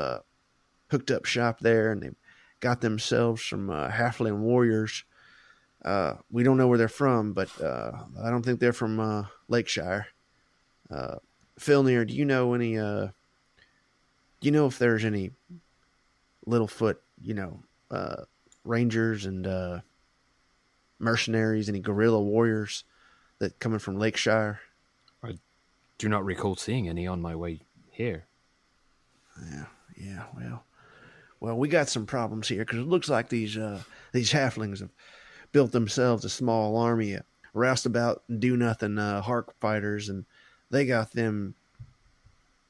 hooked up shop there, and they've got themselves some halfling warriors. We don't know where they're from, but I don't think they're from Lakeshire. Filnir, do you know any? Do you know if there's any Littlefoot, rangers and mercenaries, any guerrilla warriors that coming from Lakeshire?" I do not recall seeing any on my way here. Yeah. Well, we got some problems here because it looks like these halflings have built themselves a small army of roustabout, do nothing hark fighters, and they got them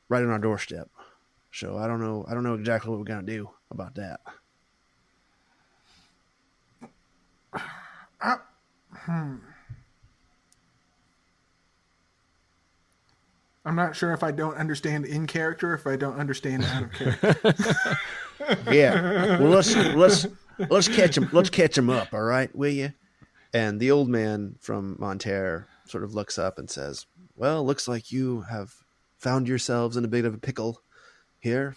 right on our doorstep. So I don't know exactly what we're gonna do about that. I'm not sure if I don't understand in character, if I don't understand out of character. Yeah. Well, let's catch him. Let's catch him up. All right, will you? And the old man from Monterre sort of looks up and says, "Well, looks like you have found yourselves in a bit of a pickle here.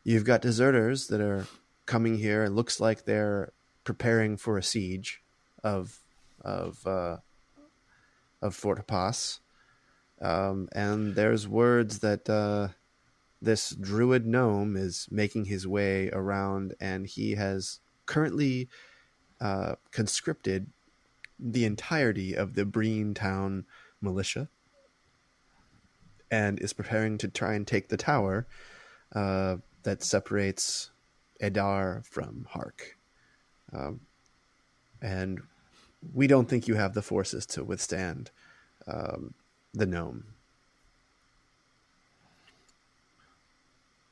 You've got deserters that are coming here. It looks like they're preparing for a siege of Fort Pas. And there's words that this druid gnome is making his way around, and he has currently conscripted the entirety of the Breen Town militia and is preparing to try and take the tower that separates Adar from Hark. And we don't think you have the forces to withstand the gnome."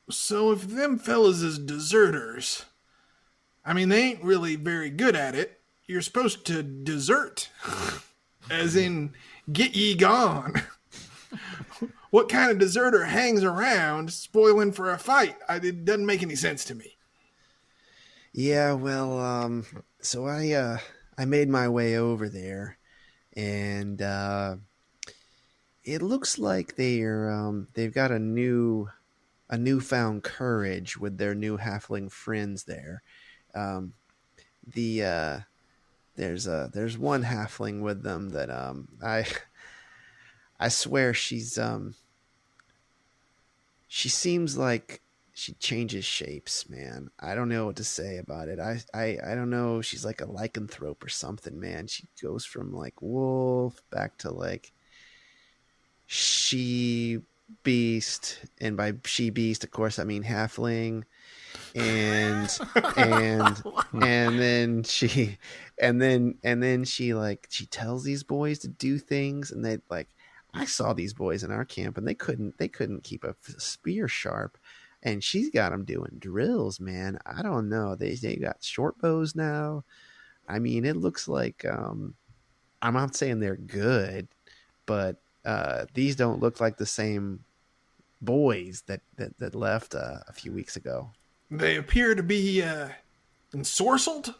So if them fellas is deserters, I mean, they ain't really very good at it. You're supposed to desert, as in get ye gone. What kind of deserter hangs around spoiling for a fight? It doesn't make any sense to me. Yeah, well, so I made my way over there, and it looks like they've got a newfound courage with their new halfling friends there. There's one halfling with them that I swear she seems like she changes shapes, man. I don't know what to say about it. I don't know. She's like a lycanthrope or something, man. She goes from like wolf back to like she beast, and by she beast, of course, I mean halfling. and then she tells these boys to do things, and they like, I saw these boys in our camp, and they couldn't keep a spear sharp, and she's got them doing drills, man. I don't know, they got short bows now. I mean, it looks like I'm not saying they're good, but these don't look like the same boys that left a few weeks ago. They appear to be ensorcelled.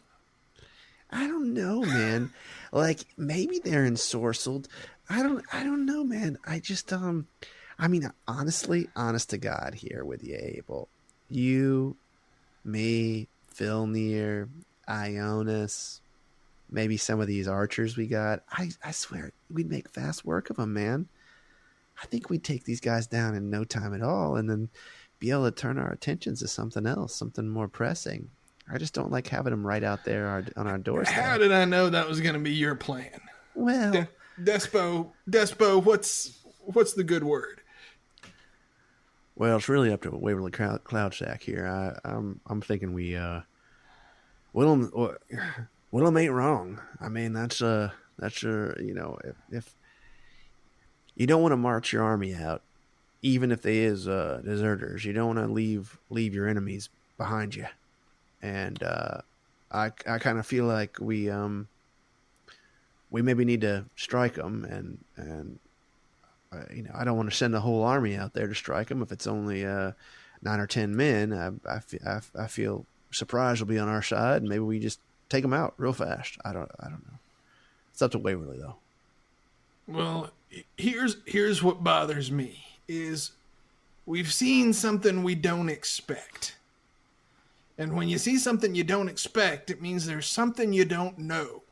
I don't know, man. Like, maybe they're ensorcelled. I don't know, man. I just I mean, honestly, honest to God here with you, Abel. You, me, Filnir, Ionis, maybe some of these archers we got. I swear we'd make fast work of them, man. I think we'd take these guys down in no time at all, and then be able to turn our attentions to something else, something more pressing. I just don't like having them right out there on our doorstep. How did I know that was going to be your plan? Well, Despo, what's the good word? well, it's really up to Waverly Cloudsack here. I'm thinking we Willem ain't wrong. I mean, that's you know, if you don't want to march your army out, even if they is deserters, you don't want to leave your enemies behind you. And I kind of feel like we maybe need to strike them, and you know, I don't want to send the whole army out there to strike them if it's only 9 or 10 men. I feel surprise will be on our side, and maybe we just take them out real fast. I don't know. It's up to Waverly, though. Well, here's what bothers me is we've seen something we don't expect. And when you see something you don't expect, it means there's something you don't know.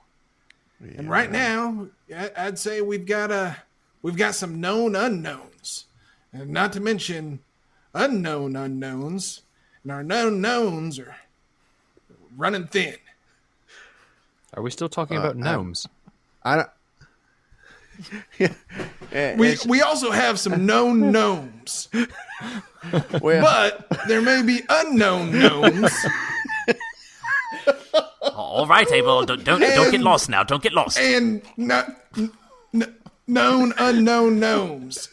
Yeah. And right now, I'd say we've got some known unknowns, and not to mention unknown unknowns. And our known knowns are running thin. Are we still talking about gnomes? I don't. Yeah. We also have some known gnomes, Well, but there may be unknown gnomes. All right, Abel, don't get lost now. Don't get lost. And known unknown gnomes.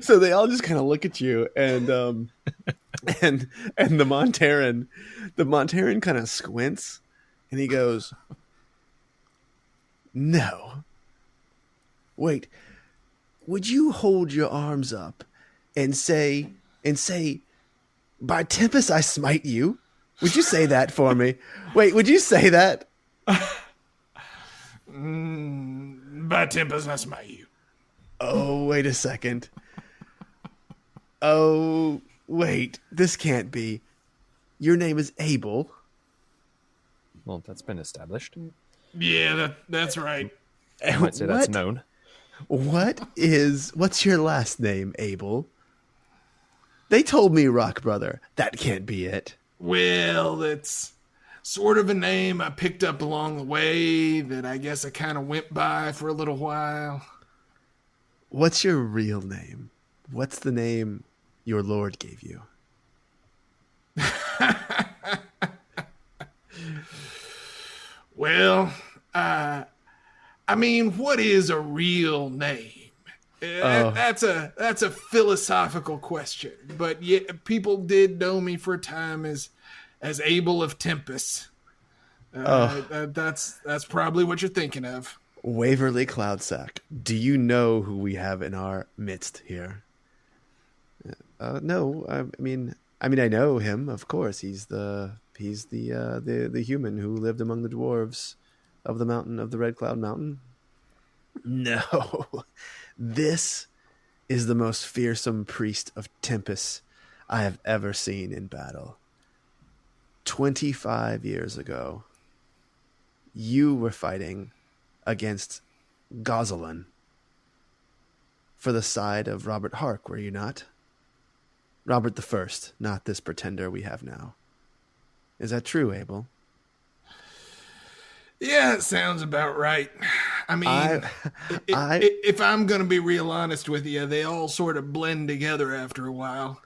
So they all just kind of look at you, and the Montaran kind of squints, and he goes, "No, wait, would you hold your arms up and say, by Tempest I smite you? Would you say that for me? Wait, would you say that?" By Tempest I smite you. Oh, wait a second. Oh, wait, this can't be. Your name is Abel. Well, that's been established. Yeah, that's right. I might say that's known. What's your last name, Abel? They told me Rock Brother. That can't be it. Well, it's sort of a name I picked up along the way that I guess I kind of went by for a little while. What's your real name? What's the name your Lord gave you? Well, I mean, what is a real name? That's a philosophical question, but yeah, people did know me for a time as Abel of Tempest. That's probably what you're thinking of. Waverly Cloudsack, do you know who we have in our midst here? No, I mean I know him, of course. He's the human who lived among the dwarves of the mountain of the Red Cloud Mountain. No, this is the most fearsome priest of Tempest I have ever seen in battle. 25 years ago, you were fighting against Gozlan for the side of Robert Hark, were you not? Robert the First, not this pretender we have now. Is that true, Abel? Yeah, it sounds about right. I mean, if I'm going to be real honest with you, they all sort of blend together after a while.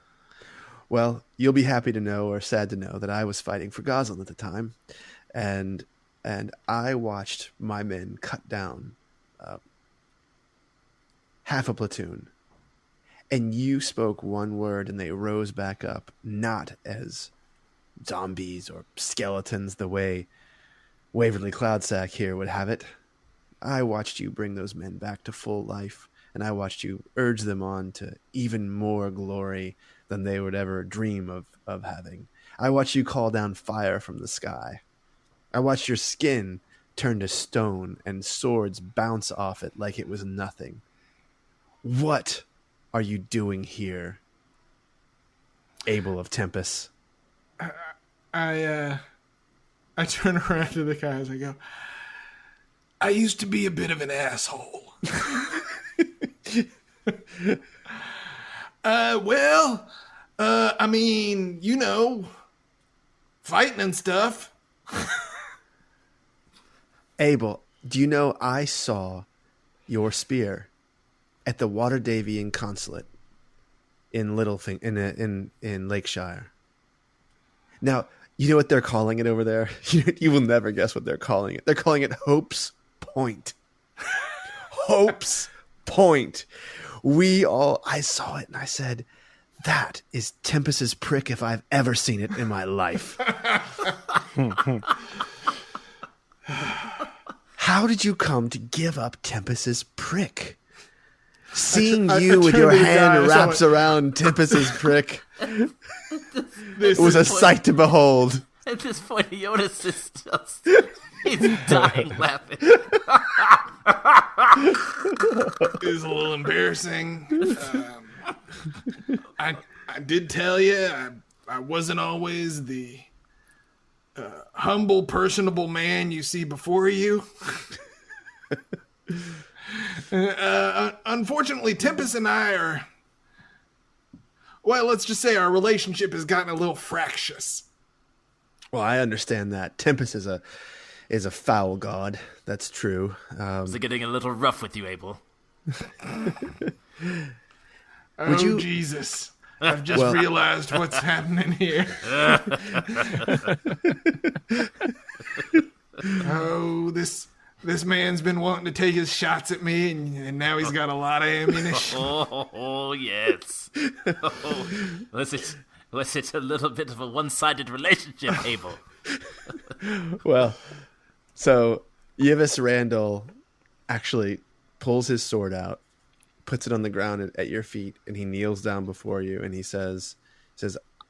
Well, you'll be happy to know, or sad to know, that I was fighting for Goslin at the time, and I watched my men cut down half a platoon, and you spoke one word, and they rose back up, not as zombies or skeletons the way Waverly Cloudsack here would have it. I watched you bring those men back to full life, and I watched you urge them on to even more glory than they would ever dream of having. I watched you call down fire from the sky. I watched your skin turn to stone and swords bounce off it like it was nothing. What are you doing here, Abel of Tempest? I turn around to the guys. I go, I used to be a bit of an asshole. I mean, you know, fighting and stuff. Abel, do you know I saw your spear at the Waterdavian consulate in in Lakeshire? Now, you know what they're calling it over there? You will never guess what they're calling it. They're calling it Hope's Point. Hope's Point. I saw it and I said, that is Tempest's prick if I've ever seen it in my life. How did you come to give up Tempest's prick? Seeing you with your hand wraps around Tempest's prick was a sight to behold. At this point, Jonas is just... He's dying laughing. It was a little embarrassing. I did tell you I wasn't always the humble, personable man you see before you. Unfortunately, Tempest and I are... Well, let's just say our relationship has gotten a little fractious. Well, I understand that. Tempest is a foul god. That's true. Is it getting a little rough with you, Abel? Oh, Jesus. I've just realized what's happening here. Oh, this man's been wanting to take his shots at me, and now he's got a lot of ammunition. Oh yes. Oh, was it a little bit of a one-sided relationship, Abel? Well, so Yves Randall actually pulls his sword out, puts it on the ground at your feet, and he kneels down before you, and he says,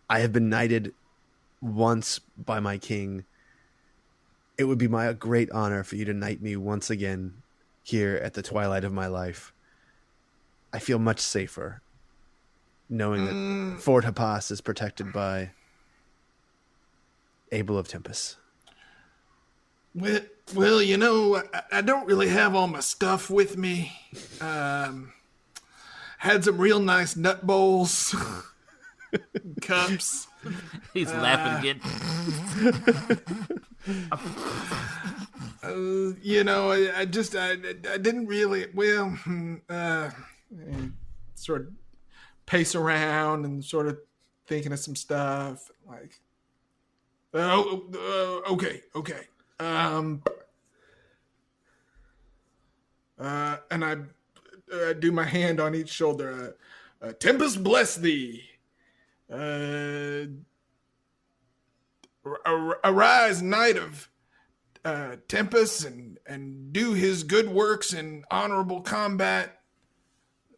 I have been knighted once by my king. It would be my great honor for you to knight me once again here at the twilight of my life. I feel much safer knowing that Fort Hapas is protected by Abel of Tempest. Well, you know, I don't really have all my stuff with me. Had some real nice nut bowls, cups. He's laughing again. You know, I didn't really, sort of pace around and sort of thinking of some stuff. Like, okay. And I do my hand on each shoulder. Tempest bless thee. Arise, knight of Tempest, and do his good works in honorable combat.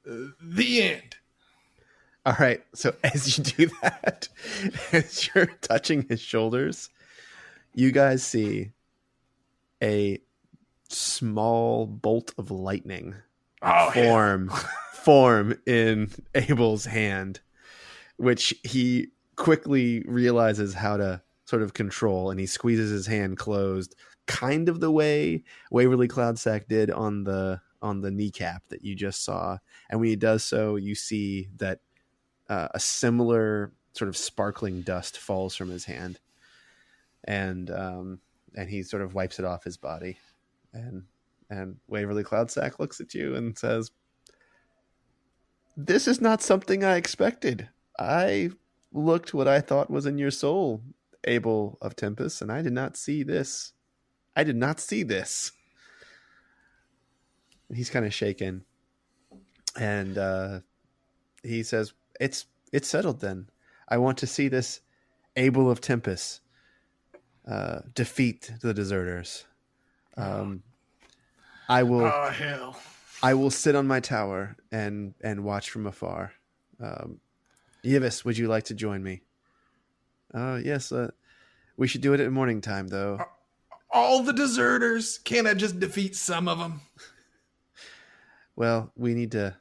The end. All right. So as you do that, as you're touching his shoulders, you guys see a small bolt of lightning form in Abel's hand, which he quickly realizes how to sort of control, and he squeezes his hand closed, kind of the way Waverly Cloudsack did on the kneecap that you just saw. And when he does so, you see that a similar sort of sparkling dust falls from his hand, and he sort of wipes it off his body, and And Waverly Cloudsack looks at you and says, "This is not something I expected. I looked what I thought was in your soul, Abel of Tempest, and I did not see this. I did not see this." And he's kind of shaken. And he says, It's settled then. I want to see this Abel of Tempest defeat the deserters. I will. Oh, hell. I will sit on my tower and watch from afar. Yves, would you like to join me? Yes. We should do it at morning time, though. All the deserters? Can't I just defeat some of them? Well, we need to.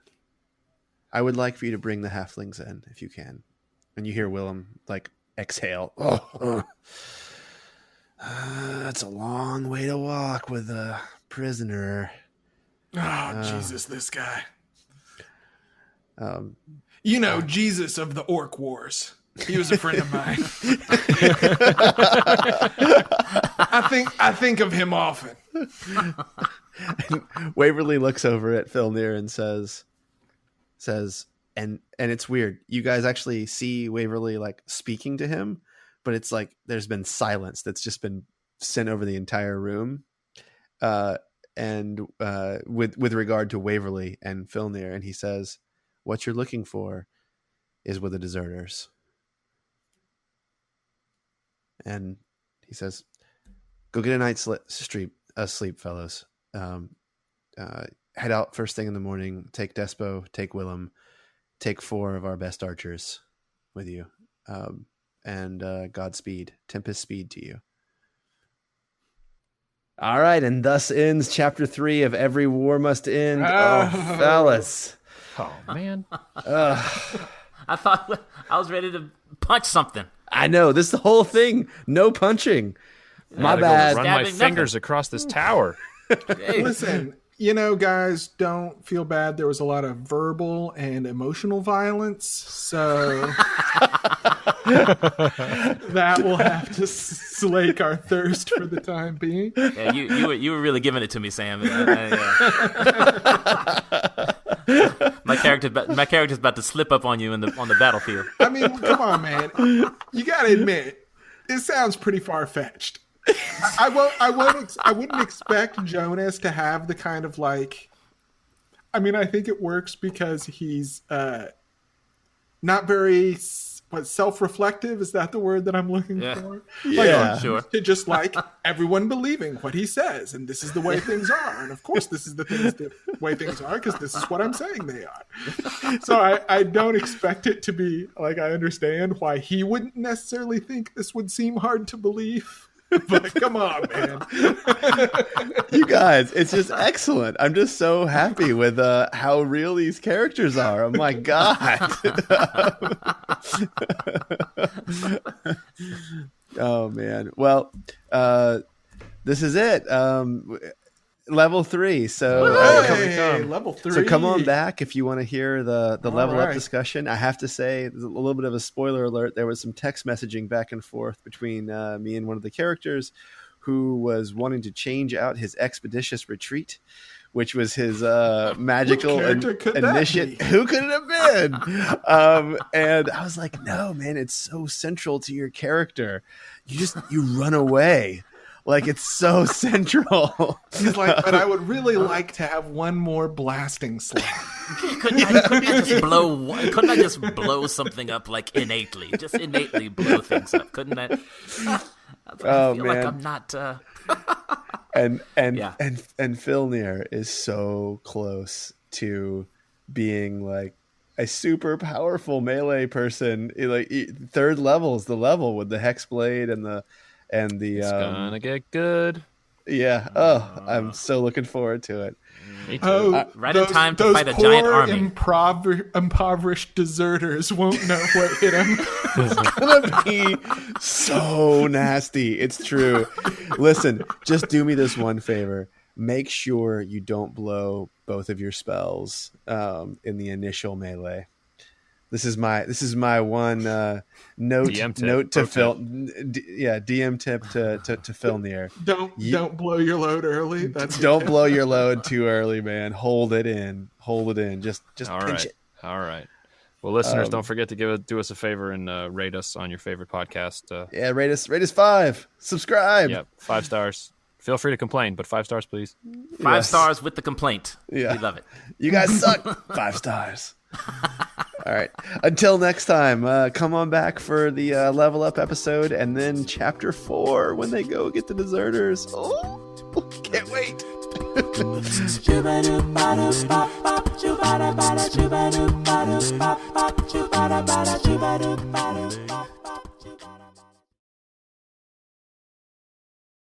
I would like for you to bring the halflings in, if you can. And you hear Willem like exhale. That's a long way to walk with a prisoner. Oh, Jesus, this guy. Um, Jesus of the Orc Wars. He was a friend of mine. I think of him often. Waverly looks over at Filnir and says, and it's weird. You guys actually see Waverly like speaking to him, but it's like there's been silence that's just been sent over the entire room. And with regard to Waverly and Filnir, and he says, "What you're looking for is with the deserters." And he says, "Go get a night's sleep, fellows. Head out first thing in the morning. Take Despo, take Willem, take 4 of our best archers with you. And Godspeed, Tempest speed to you." All right, and thus ends chapter 3 of Every War Must End. Oh, fellas. Oh, man. I thought I was ready to punch something. I know, this is the whole thing. No punching. My Gotta bad. Go run my Stabbing fingers across this tower. Hey, Listen, guys, don't feel bad. There was a lot of verbal and emotional violence, so that will have to slake our thirst for the time being. yeah, you were really giving it to me, Sam. My character's about to slip up on you on the battlefield. I mean, come on, man. You got to admit, it sounds pretty far-fetched. I wouldn't expect Jonas to have the kind of like. I mean, I think it works because he's not very self-reflective. Is that the word that I'm looking for? Yeah, sure. To just like everyone believing what he says, and this is the way things are, and of course this is the way things are because this is what I'm saying they are. So I don't expect it to be like I understand why he wouldn't necessarily think this would seem hard to believe. But come on, man. You guys, it's just excellent. I'm just so happy with how real these characters are. Oh my god. Oh man. Well, this is it. Level 3. So level 3. So come on back if you want to hear the level up discussion. I have to say, there's a little bit of a spoiler alert. There was some text messaging back and forth between me and one of the characters who was wanting to change out his expeditious retreat, which was his magical initiate. Who could it have been? And I was like, no, man, it's so central to your character. You run away. Like, it's so central. He's like, but I would really like to have one more blasting slot. Couldn't I just blow something up like innately? Just innately blow things up. Couldn't I? I feel like I'm not. And Filnir is so close to being like a super powerful melee person. Like, 3rd level is the level with the Hexblade and the. It's gonna get good. Yeah. Oh, I'm so looking forward to it. Me too. Right in time to fight a giant army. Impoverished deserters won't know what hit them. It's gonna be so nasty. It's true. Listen, just do me this one favor. Make sure you don't blow both of your spells in the initial melee. This is my one note DM tip. note to Pro Phil. DM tip to Phil Near. Don't blow your load early. That's Don't blow your load too early, man. Hold it in. Just All pinch right. it. All right. Well, listeners, don't forget to do us a favor and rate us on your favorite podcast. Yeah, rate us 5. Subscribe. Yep, 5 stars. Feel free to complain, but 5 stars, please. 5 stars with the complaint. Yeah. We love it. You guys suck. 5 stars. All right. Until next time, come on back for the level up episode and then chapter 4 when they go get the deserters. Oh, can't wait. Choo-ba-doo-ba-doo-ba-ba, choo-ba-doo-ba-doo-ba-ba, choo-ba-doo-ba-doo-ba-doo-ba-doo-ba-doo.